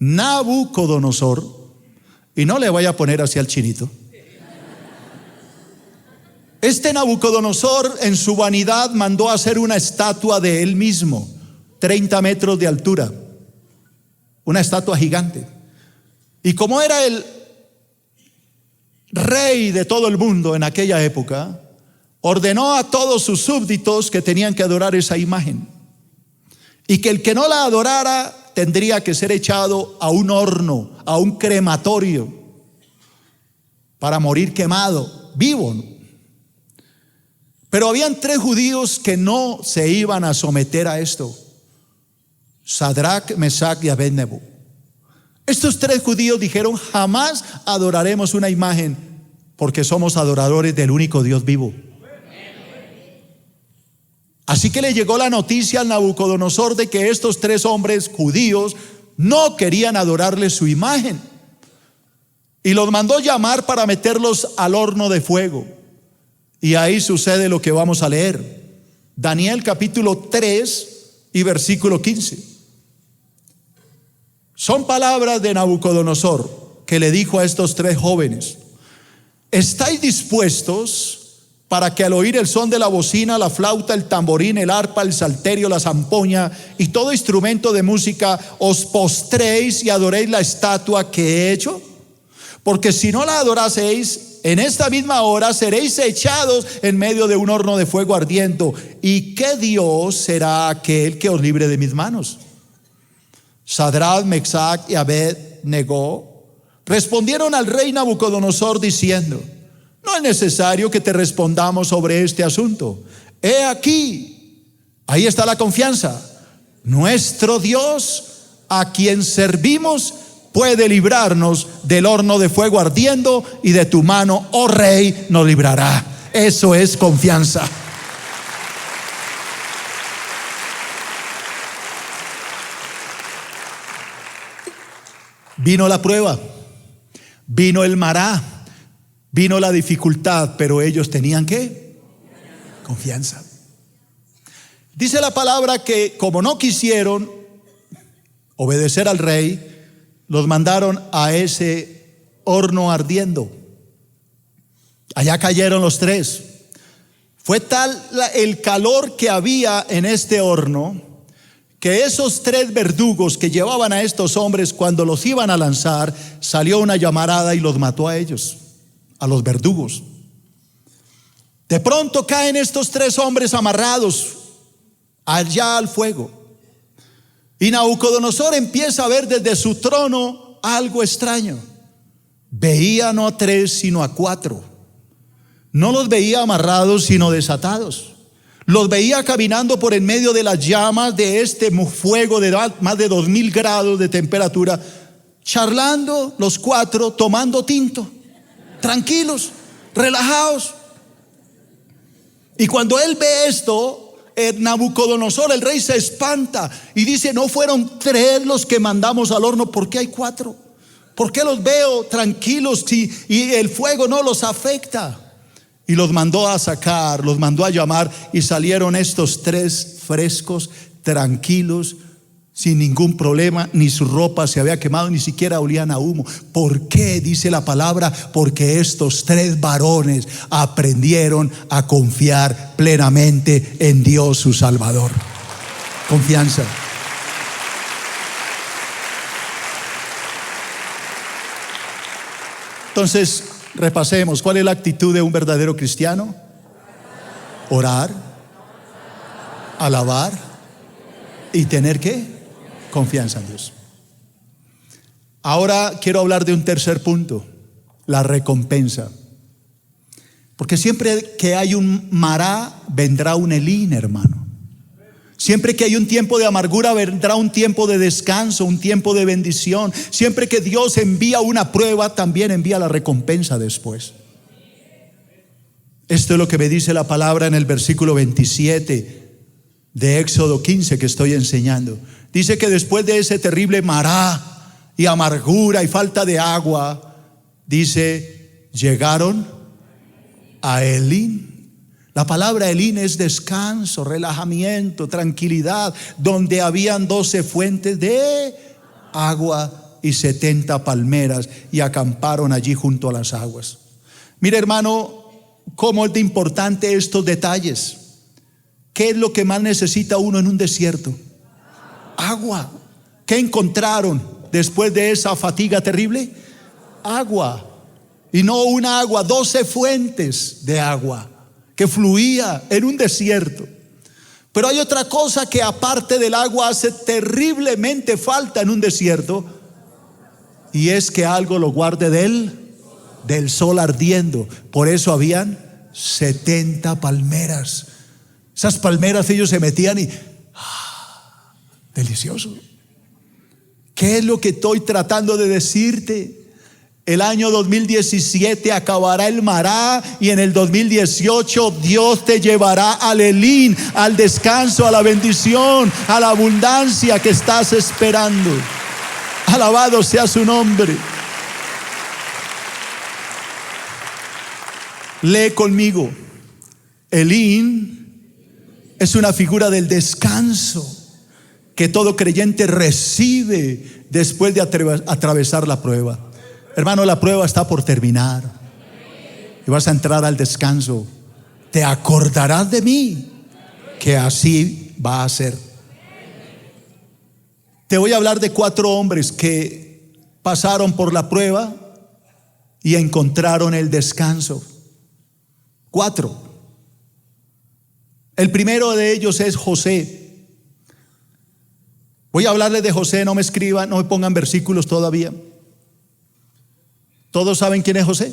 Nabucodonosor, y no le vaya a poner así al chinito. Este Nabucodonosor en su vanidad mandó a hacer una estatua de él mismo, 30 metros de altura, una estatua gigante. Y como era el rey de todo el mundo en aquella época, ordenó a todos sus súbditos que tenían que adorar esa imagen, y que el que no la adorara tendría que ser echado a un horno, a un crematorio, para morir quemado, vivo. Pero habían tres judíos que no se iban a someter a esto: Sadrach, Mesach y Abednego. Estos tres judíos dijeron: jamás adoraremos una imagen, porque somos adoradores del único Dios vivo. Así que le llegó la noticia al Nabucodonosor de que estos tres hombres judíos no querían adorarle su imagen, y los mandó llamar para meterlos al horno de fuego. Y ahí sucede lo que vamos a leer. Daniel capítulo 3 y versículo 15. Son palabras de Nabucodonosor que le dijo a estos tres jóvenes: ¿estáis dispuestos para que al oír el son de la bocina, la flauta, el tamborín, el arpa, el salterio, la zampoña y todo instrumento de música, os postréis y adoréis la estatua que he hecho? Porque si no la adoraseis, en esta misma hora seréis echados en medio de un horno de fuego ardiendo. ¿Y qué Dios será aquel que os libre de mis manos? Sadrach, Mesach y Abed-Negó respondieron al rey Nabucodonosor diciendo: no es necesario que te respondamos sobre este asunto. He aquí, ahí está la confianza. Nuestro Dios, a quien servimos, puede librarnos del horno de fuego ardiendo, y de tu mano, oh rey, nos librará. Eso es confianza. Vino la prueba, vino el mará, vino la dificultad, pero ellos tenían ¿qué? Confianza. Dice la palabra que como no quisieron obedecer al rey, los mandaron a ese horno ardiendo. Allá cayeron los tres. Fue tal el calor que había en este horno, que esos tres verdugos que llevaban a estos hombres, cuando los iban a lanzar, salió una llamarada y los mató a ellos, a los verdugos. De pronto caen estos tres hombres amarrados allá al fuego, y Nabucodonosor empieza a ver desde su trono algo extraño. Veía no a tres sino a cuatro. No los veía amarrados sino desatados. Los veía caminando por en medio de las llamas de este fuego de más de 2000 grados de temperatura, charlando los cuatro, tomando tinto, tranquilos, relajados. Y cuando él ve esto, Nabucodonosor, el rey, se espanta y dice: no fueron tres los que mandamos al horno, ¿por qué hay cuatro? ¿Por qué los veo tranquilos y el fuego no los afecta? Y los mandó a sacar, los mandó a llamar, y salieron estos tres frescos, tranquilos, sin ningún problema. Ni su ropa se había quemado, ni siquiera olían a humo. ¿Por qué? Dice la palabra: porque estos tres varones aprendieron a confiar plenamente en Dios su Salvador. Confianza. Entonces, repasemos. ¿Cuál es la actitud de un verdadero cristiano? Orar, alabar y tener ¿qué? Confianza en Dios. Ahora quiero hablar de un tercer punto: la recompensa. Porque siempre que hay un mará, vendrá un Elín, hermano. Siempre que hay un tiempo de amargura, vendrá un tiempo de descanso, un tiempo de bendición. Siempre que Dios envía una prueba, también envía la recompensa después. Esto es lo que me dice la palabra en el versículo 27 de Éxodo 15 que estoy enseñando. Dice que después de ese terrible mará y amargura y falta de agua, dice, llegaron a Elín. La palabra Elín es descanso, relajamiento, tranquilidad, donde habían 12 fuentes de agua y 70 palmeras, y acamparon allí junto a las aguas. Mire, hermano, cómo es de importante estos detalles. ¿Qué es lo que más necesita uno en un desierto? Agua. ¿Qué encontraron después de esa fatiga terrible? Agua. Y no una agua, 12 fuentes de agua que fluía en un desierto. Pero hay otra cosa que aparte del agua hace terriblemente falta en un desierto, y es que algo lo guarde del sol ardiendo. Por eso habían 70 palmeras. Esas palmeras ellos se metían y delicioso. ¿Qué es lo que estoy tratando de decirte? El año 2017 acabará el mará, y en el 2018 Dios te llevará al Elín, al descanso, a la bendición, a la abundancia que estás esperando. Alabado sea su nombre. Lee conmigo. Elín es una figura del descanso que todo creyente recibe después de atravesar la prueba. Hermano, la prueba está por terminar y vas a entrar al descanso. Te acordarás de mí, que así va a ser. Te voy a hablar de 4 hombres que pasaron por la prueba y encontraron el descanso. 4. El primero de ellos es José. Voy a hablarles de José, no me escriban, no me pongan versículos todavía. ¿Todos saben quién es José?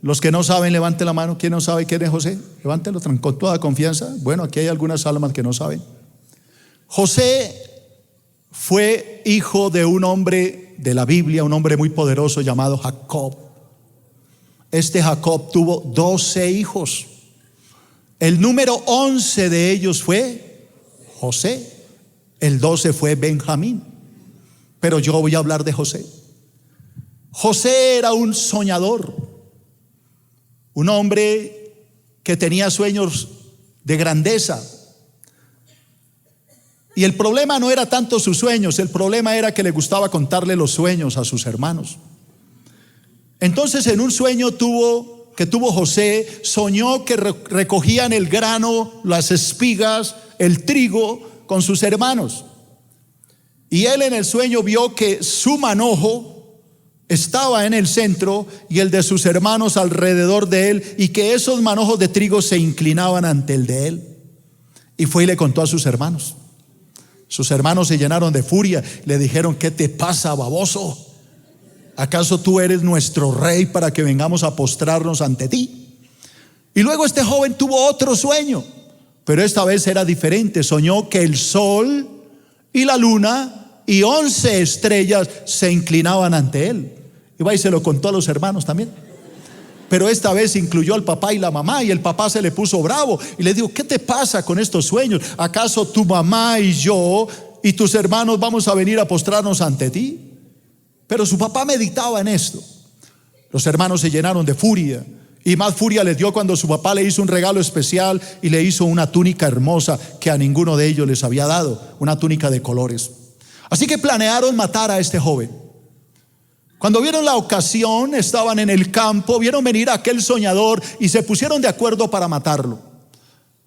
Los que no saben, levanten la mano. ¿Quién no sabe quién es José? Levántelo con toda confianza. Bueno, aquí hay algunas almas que no saben. José fue hijo de un hombre de la Biblia, un hombre muy poderoso llamado Jacob. Este Jacob tuvo 12 hijos. El número 11 de ellos fue José. El 12 fue Benjamín. Pero yo voy a hablar de José. José era un soñador, un hombre que tenía sueños de grandeza. Y el problema no era tanto sus sueños, el problema era que le gustaba contarle los sueños a sus hermanos. Entonces, en un sueño que tuvo José, soñó que recogían el grano, las espigas, el trigo con sus hermanos. Y él en el sueño vio que su manojo estaba en el centro y el de sus hermanos alrededor de él, y que esos manojos de trigo se inclinaban ante el de él. Y fue y le contó a sus hermanos. Sus hermanos se llenaron de furia, le dijeron: ¿qué te pasa, baboso? ¿Acaso tú eres nuestro rey para que vengamos a postrarnos ante ti? Y luego este joven tuvo otro sueño, pero esta vez era diferente. Soñó que el sol y la luna y 11 estrellas se inclinaban ante él. Y va y se lo contó a los hermanos también. Pero esta vez incluyó al papá y la mamá, y el papá se le puso bravo y le dijo: ¿qué te pasa con estos sueños? ¿Acaso tu mamá y yo y tus hermanos vamos a venir a postrarnos ante ti? Pero su papá meditaba en esto. Los hermanos se llenaron de furia, y más furia les dio cuando su papá le hizo un regalo especial y le hizo una túnica hermosa que a ninguno de ellos les había dado, una túnica de colores. Así que planearon matar a este joven. Cuando vieron la ocasión, estaban en el campo, vieron venir a aquel soñador y se pusieron de acuerdo para matarlo.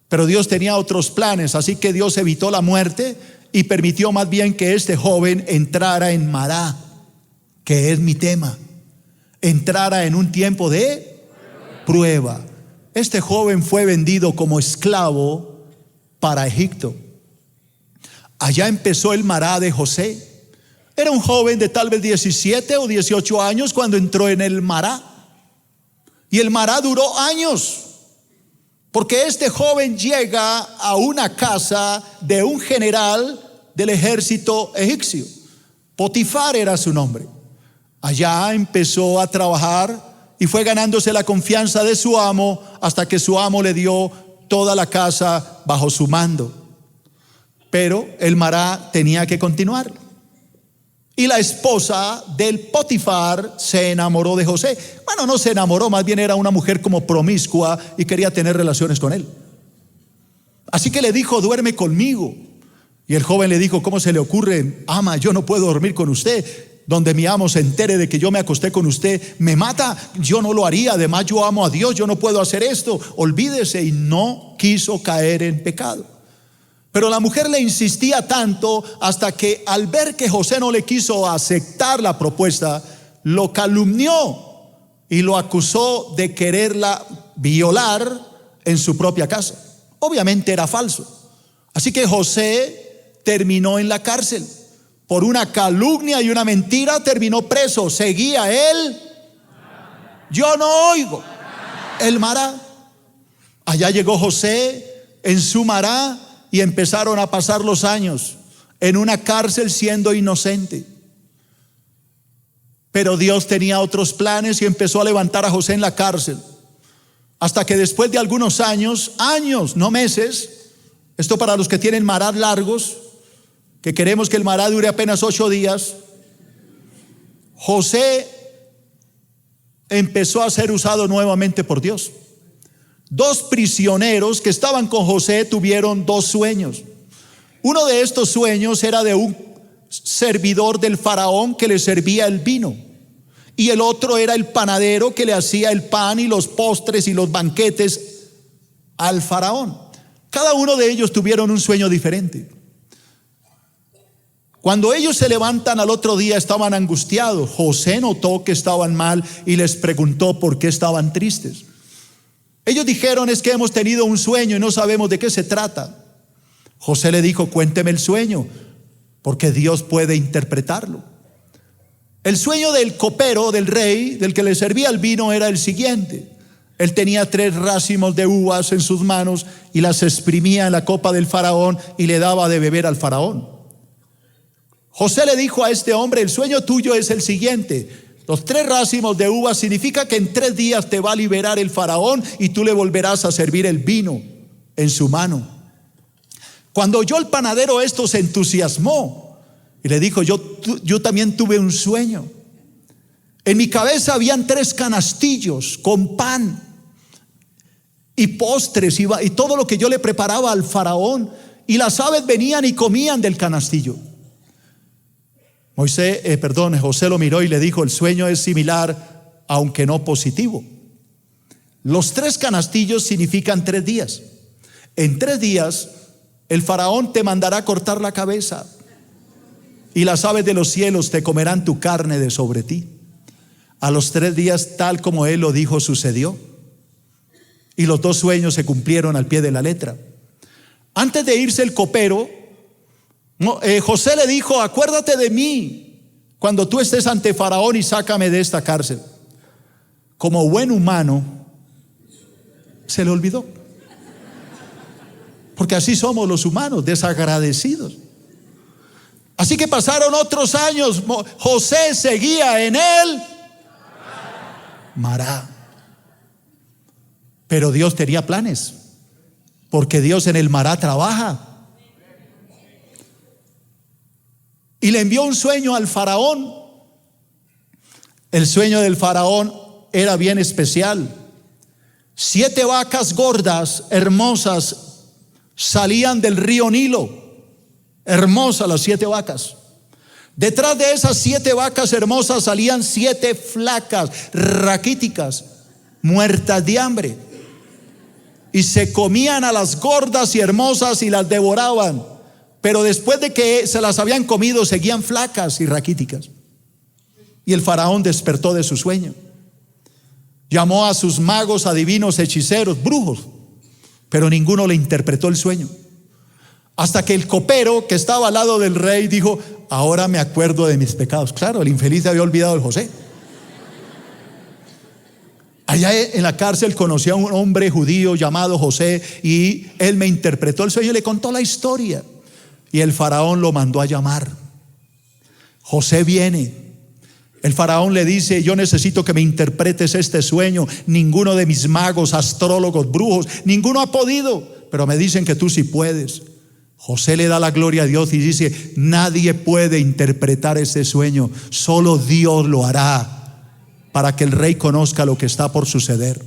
Pero Dios tenía otros planes, así que Dios evitó la muerte y permitió más bien que este joven entrara en Mará, que es mi tema, entrara en un tiempo de prueba. Este joven fue vendido como esclavo para Egipto. Allá empezó el Mará de José. Era un joven de tal vez 17 o 18 años cuando entró en el Mará. Y el Mará duró años, porque este joven llega a una casa de un general del ejército egipcio. Potifar era su nombre. Allá empezó a trabajar y fue ganándose la confianza de su amo, hasta que su amo le dio toda la casa bajo su mando. Pero el Mará tenía que continuar. Y la esposa del Potifar se enamoró de José. Bueno, no se enamoró, más bien era una mujer como promiscua y quería tener relaciones con él. Así que le dijo: duerme conmigo. Y el joven le dijo: ¿cómo se le ocurre? Ama, yo no puedo dormir con usted. Donde mi amo se entere de que yo me acosté con usted, me mata. Yo no lo haría, además yo amo a Dios, yo no puedo hacer esto. Olvídese. Y no quiso caer en pecado. Pero la mujer le insistía tanto, hasta que al ver que José no le quiso aceptar la propuesta, lo calumnió y lo acusó de quererla violar en su propia casa. Obviamente era falso. Así que José terminó en la cárcel. Por una calumnia y una mentira terminó preso. Seguía él. Yo no oigo. El Mará. Allá llegó José en su Mará. Y empezaron a pasar los años en una cárcel siendo inocente. Pero Dios tenía otros planes y empezó a levantar a José en la cárcel. Hasta que después de algunos años, no meses, esto para los que tienen marás largos, que queremos que el mará dure apenas 8 días, José empezó a ser usado nuevamente por Dios. 2 prisioneros que estaban con José tuvieron 2 sueños. Uno de estos sueños era de un servidor del faraón que le servía el vino, y el otro era el panadero que le hacía el pan y los postres y los banquetes al faraón. Cada uno de ellos tuvieron un sueño diferente. Cuando ellos se levantan al otro día estaban angustiados. José notó que estaban mal y les preguntó por qué estaban tristes. Ellos dijeron: es que hemos tenido un sueño y no sabemos de qué se trata. José le dijo: cuénteme el sueño, porque Dios puede interpretarlo. El sueño del copero, del rey, del que le servía el vino, era el siguiente. Él tenía 3 racimos de uvas en sus manos y las exprimía en la copa del faraón y le daba de beber al faraón. José le dijo a este hombre: el sueño tuyo es el siguiente. Los 3 racimos de uvas significa que en 3 días te va a liberar el faraón y tú le volverás a servir el vino en su mano. Cuando oyó el panadero esto, se entusiasmó y le dijo: yo también tuve un sueño. En mi cabeza habían 3 canastillos con pan y postres y todo lo que yo le preparaba al faraón, y las aves venían y comían del canastillo. José lo miró y le dijo: el sueño es similar, aunque no positivo. Los 3 canastillos significan 3 días. En 3 días el faraón te mandará cortar la cabeza y las aves de los cielos te comerán tu carne de sobre ti. A los 3 días, tal como él lo dijo, sucedió. Y los 2 sueños se cumplieron al pie de la letra. Antes de irse el copero, José le dijo: acuérdate de mí cuando tú estés ante Faraón y sácame de esta cárcel. Como buen humano, se le olvidó. Porque así somos los humanos, desagradecidos. Así que pasaron otros años. José seguía en el Mará. Pero Dios tenía planes, porque Dios en el Mará trabaja. Y le envió un sueño al faraón. El sueño del faraón era bien especial. 7 vacas gordas, hermosas, salían del río Nilo. Hermosas las 7 vacas. Detrás de esas 7 vacas hermosas salían 7 flacas, raquíticas, muertas de hambre. Y se comían a las gordas y hermosas y las devoraban. Pero después de que se las habían comido, seguían flacas y raquíticas. Y el faraón despertó de su sueño. Llamó a sus magos, adivinos, hechiceros, brujos, pero ninguno le interpretó el sueño. Hasta que el copero que estaba al lado del rey dijo: ahora me acuerdo de mis pecados. Claro, el infeliz se había olvidado de José. Allá en la cárcel conocí a un hombre judío llamado José, y él me interpretó el sueño y le contó la historia. Y el faraón lo mandó a llamar. José viene. El faraón le dice: yo necesito que me interpretes este sueño. Ninguno de mis magos, astrólogos, brujos, ninguno ha podido, pero me dicen que tú sí puedes. José le da la gloria a Dios y dice: nadie puede interpretar ese sueño, solo Dios lo hará, para que el rey conozca lo que está por suceder.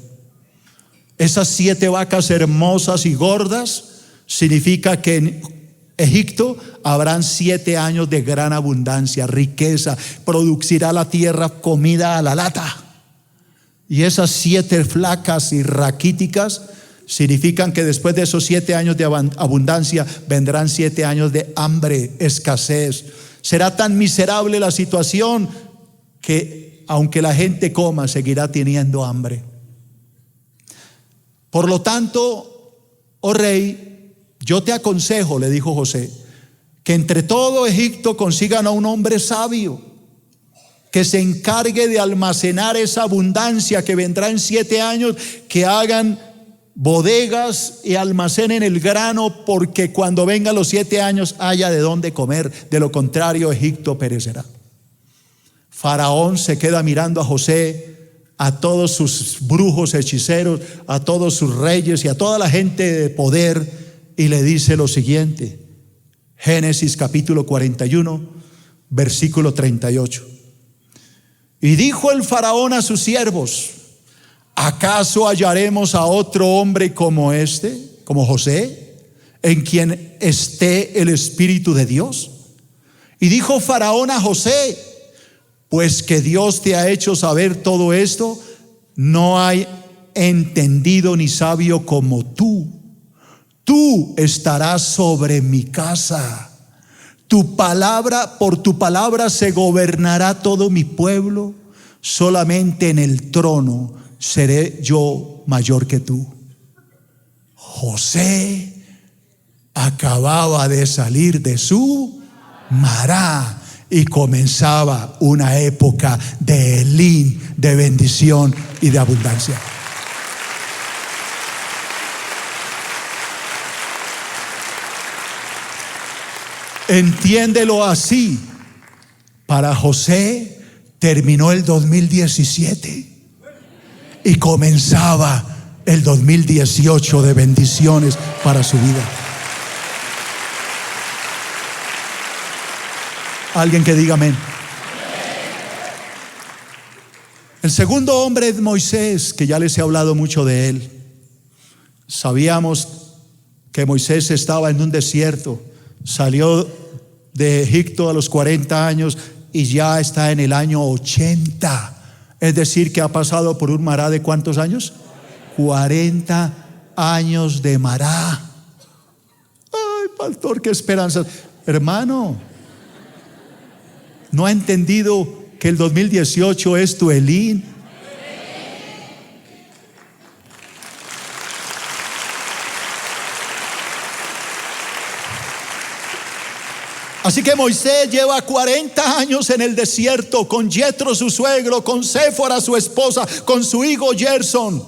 Esas 7 vacas hermosas y gordas significa que en Egipto habrán 7 años de gran abundancia, riqueza, producirá la tierra comida a la lata. Y esas 7 flacas y raquíticas significan que después de esos 7 años de abundancia vendrán 7 años de hambre, escasez. Será tan miserable la situación que aunque la gente coma, seguirá teniendo hambre. Por lo tanto, oh rey, yo te aconsejo, le dijo José, que entre todo Egipto consigan a un hombre sabio que se encargue de almacenar esa abundancia que vendrá en 7 años, que hagan bodegas y almacenen el grano, porque cuando vengan los 7 años haya de dónde comer. De lo contrario, Egipto perecerá. Faraón se queda mirando a José, a todos sus brujos, hechiceros, a todos sus reyes y a toda la gente de poder, y le dice lo siguiente. Génesis capítulo 41, versículo 38. Y dijo el faraón a sus siervos: ¿acaso hallaremos a otro hombre como este, como José, en quien esté el Espíritu de Dios? Y dijo Faraón a José: pues que Dios te ha hecho saber todo esto, no hay entendido ni sabio como tú. Tú estarás sobre mi casa. Por tu palabra se gobernará todo mi pueblo. Solamente en el trono seré yo mayor que tú. José acababa de salir de su Mará y comenzaba una época de Elín, de bendición y de abundancia. Entiéndelo así. Para José terminó el 2017 y comenzaba el 2018 de bendiciones para su vida. Alguien que diga amén. El segundo hombre es Moisés, que ya les he hablado mucho de él. Sabíamos que Moisés estaba en un desierto, salió de Egipto a los 40 años y ya está en el año 80. Es decir, que ha pasado por un Mará de ¿cuántos años? 40 años de Mará. Ay, pastor, qué esperanza. Hermano, ¿no ha entendido que el 2018 es tu Elín? Así que Moisés lleva 40 años en el desierto con Yetro su suegro, con Séfora su esposa, con su hijo Gerson.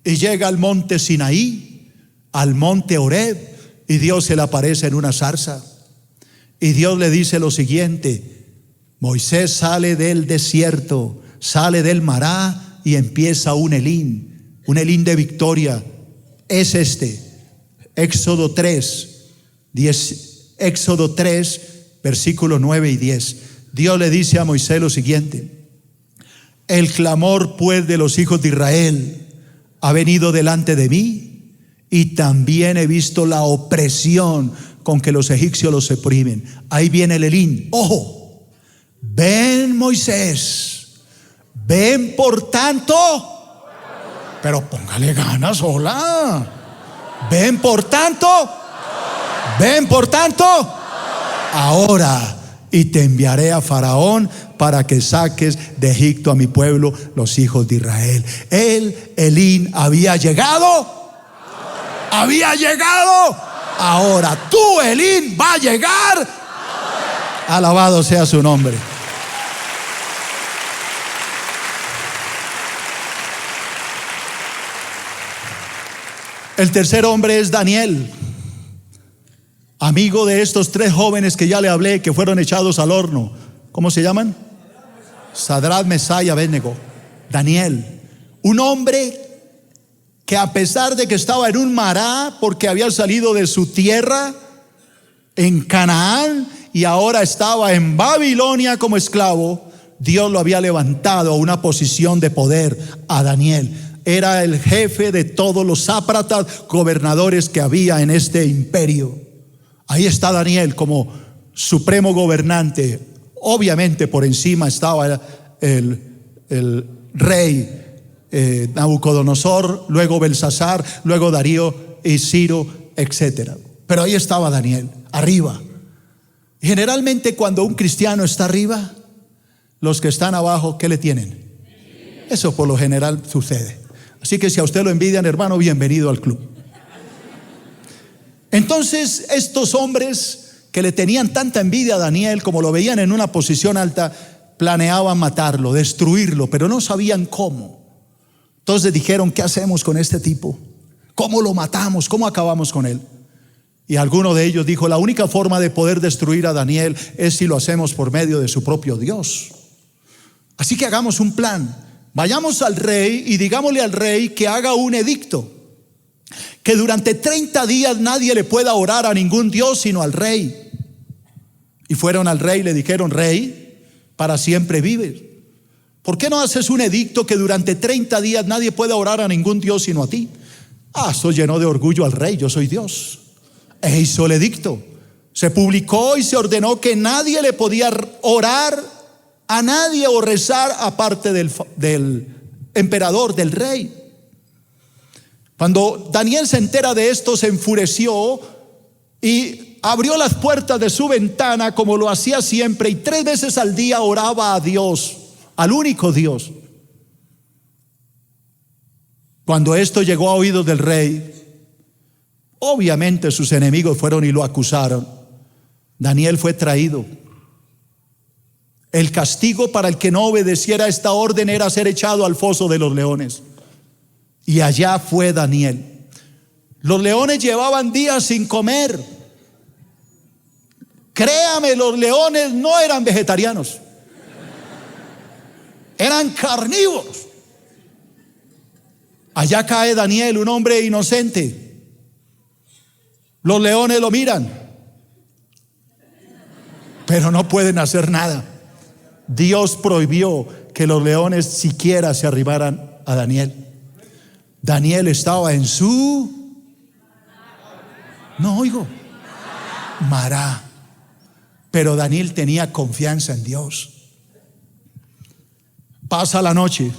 Y llega al monte Sinaí, al monte Horeb, y Dios se le aparece en una zarza. Y Dios le dice lo siguiente: Moisés sale del desierto, sale del Mará y empieza un Elín de victoria. Es Éxodo 3, versículos 9 y 10. Dios le dice a Moisés lo siguiente: el clamor pues de los hijos de Israel ha venido delante de mí, y también he visto la opresión con que los egipcios los oprimen. Ahí viene el Elín. Ojo, ven Moisés, ven por tanto, pero póngale ganas, hola. Ven por tanto, ahora, y te enviaré a Faraón para que saques de Egipto a mi pueblo, los hijos de Israel. El Elín había llegado. Ahora tú, Elín, va a llegar. Alabado sea su nombre. El tercer hombre es Daniel, amigo de estos tres jóvenes que ya le hablé, que fueron echados al horno. ¿Cómo se llaman? Sadrach, Mesach y Abednego. Daniel, un hombre que a pesar de que estaba en un Mará, porque había salido de su tierra en Canaán y ahora estaba en Babilonia como esclavo, Dios lo había levantado a una posición de poder. A Daniel era el jefe de todos los sátrapas, gobernadores que había en este imperio. Ahí está Daniel como supremo gobernante. Obviamente por encima estaba el rey Nabucodonosor, luego Belsasar, luego Darío y Ciro, etcétera. Pero ahí estaba Daniel, arriba. Generalmente cuando un cristiano está arriba, los que están abajo, ¿qué le tienen? Eso por lo general sucede. Así que si a usted lo envidian, hermano, bienvenido al club. Entonces estos hombres que le tenían tanta envidia a Daniel, como lo veían en una posición alta, planeaban matarlo, destruirlo, pero no sabían cómo. Entonces dijeron: ¿qué hacemos con este tipo? ¿Cómo lo matamos? ¿Cómo acabamos con él? Y alguno de ellos dijo: la única forma de poder destruir a Daniel es si lo hacemos por medio de su propio Dios. Así que hagamos un plan. Vayamos al rey y digámosle al rey que haga un edicto, que durante 30 días nadie le pueda orar a ningún Dios sino al rey. Y fueron al rey y le dijeron: rey, para siempre vive. ¿Por qué no haces un edicto que durante 30 días nadie pueda orar a ningún Dios sino a ti? Eso llenó de orgullo al rey, yo soy Dios. E hizo el edicto. Se publicó y se ordenó que nadie le podía orar a nadie o rezar aparte del emperador, del rey. Cuando Daniel se entera de esto, se enfureció y abrió las puertas de su ventana como lo hacía siempre, y 3 veces al día oraba a Dios, al único Dios. Cuando esto llegó a oídos del rey, obviamente sus enemigos fueron y lo acusaron. Daniel fue traído. El castigo para el que no obedeciera esta orden era ser echado al foso de los leones. Y allá fue Daniel. Los leones llevaban días sin comer. Créame, los leones no eran vegetarianos, eran carnívoros. Allá cae Daniel, un hombre inocente. Los leones lo miran, pero no pueden hacer nada. Dios prohibió que los leones siquiera se arribaran a Daniel. Daniel estaba en su, no oigo, mará. Pero Daniel tenía confianza en Dios. Pasa la noche,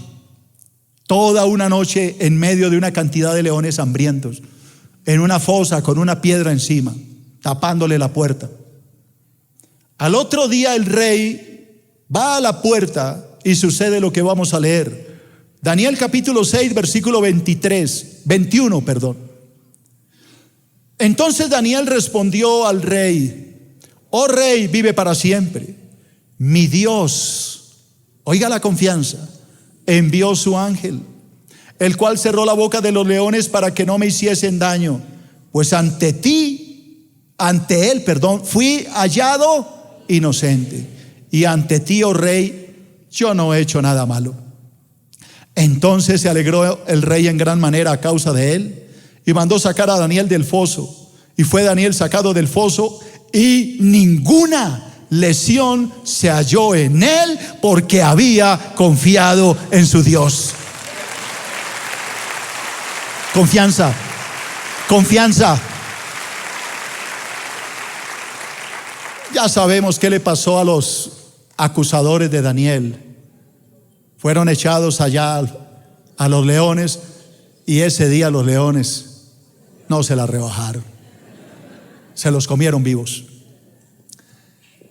toda una noche en medio de una cantidad de leones hambrientos, en una fosa con una piedra encima, tapándole la puerta. Al otro día el rey va a la puerta y sucede lo que vamos a leer. Daniel capítulo 6, versículo 21. Entonces Daniel respondió al rey: oh rey, vive para siempre. Mi Dios, oiga la confianza, envió su ángel, el cual cerró la boca de los leones para que no me hiciesen daño, pues ante él, fui hallado inocente, y ante ti, oh rey, yo no he hecho nada malo. Entonces se alegró el rey en gran manera a causa de él, y mandó sacar a Daniel del foso. Y fue Daniel sacado del foso, y ninguna lesión se halló en él, porque había confiado en su Dios. Confianza. Ya sabemos qué le pasó a los acusadores de Daniel. Fueron echados allá a los leones, y ese día los leones no se la rebajaron, se los comieron vivos.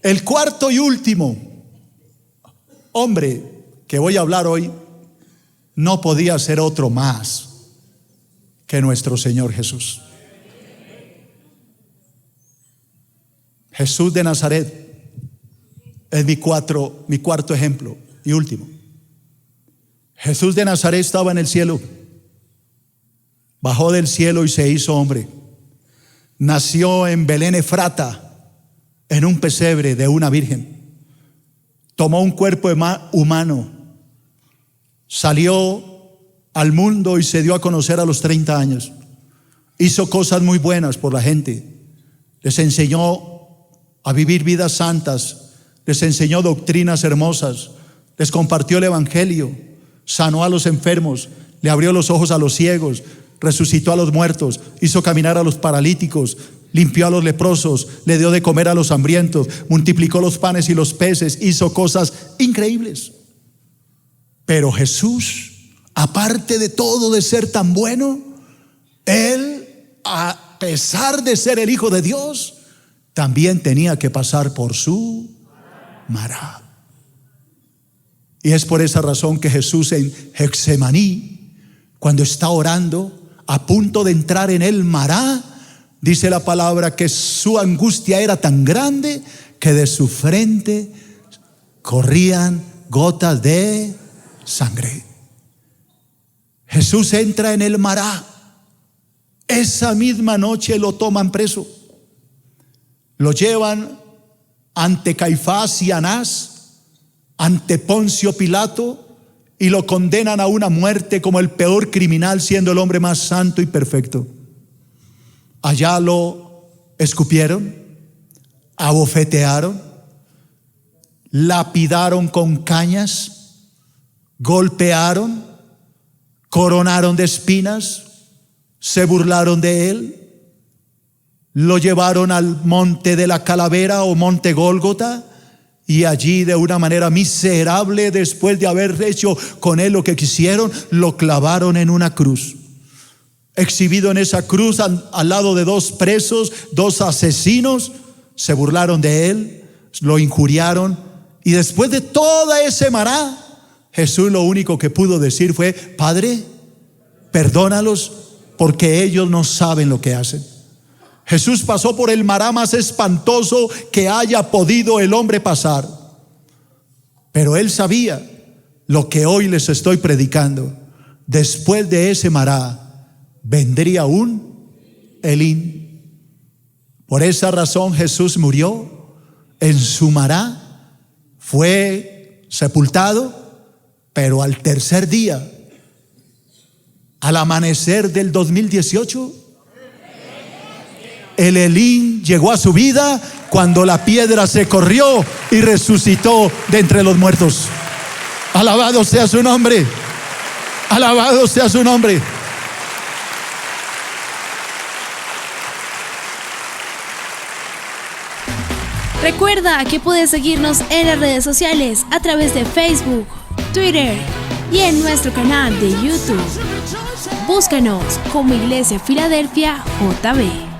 El cuarto y último hombre que voy a hablar hoy no podía ser otro más que nuestro Señor Jesús. Jesús de Nazaret es mi cuarto ejemplo y último. Jesús de Nazaret estaba en el cielo, bajó del cielo y se hizo hombre. Nació en Belén Efrata, en un pesebre de una virgen. Tomó un cuerpo humano, salió al mundo y se dio a conocer a los 30 años. Hizo cosas muy buenas por la gente. Les enseñó a vivir vidas santas, les enseñó doctrinas hermosas, les compartió el evangelio, sanó a los enfermos, le abrió los ojos a los ciegos, resucitó a los muertos, hizo caminar a los paralíticos, limpió a los leprosos, le dio de comer a los hambrientos, multiplicó los panes y los peces, hizo cosas increíbles. Pero Jesús, aparte de todo de ser tan bueno, él, a pesar de ser el Hijo de Dios, también tenía que pasar por su mará. Y es por esa razón que Jesús en Getsemaní, cuando está orando, a punto de entrar en el mará, dice la palabra que su angustia era tan grande que de su frente corrían gotas de sangre. Jesús entra en el mará. Esa misma noche lo toman preso. Lo llevan ante Caifás y Anás, ante Poncio Pilato, y lo condenan a una muerte como el peor criminal, siendo el hombre más santo y perfecto. Allá lo escupieron, abofetearon, lapidaron con cañas, golpearon, coronaron de espinas, se burlaron de él, lo llevaron al monte de la calavera o monte Gólgota, y allí de una manera miserable, después de haber hecho con él lo que quisieron, lo clavaron en una cruz. Exhibido en esa cruz al lado de dos presos, dos asesinos, se burlaron de él, lo injuriaron, y después de toda ese mará, Jesús lo único que pudo decir fue: Padre, perdónalos porque ellos no saben lo que hacen. Jesús pasó por el mará más espantoso que haya podido el hombre pasar, pero él sabía lo que hoy les estoy predicando. Después de ese mará vendría un Elín. Por esa razón Jesús murió en su mará, fue sepultado, pero al tercer día, al amanecer del 2018, el Elín llegó a su vida cuando la piedra se corrió y resucitó de entre los muertos. Alabado sea su nombre. Alabado sea su nombre. Recuerda que puedes seguirnos en las redes sociales a través de Facebook, Twitter y en nuestro canal de YouTube. Búscanos como Iglesia Filadelfia JB.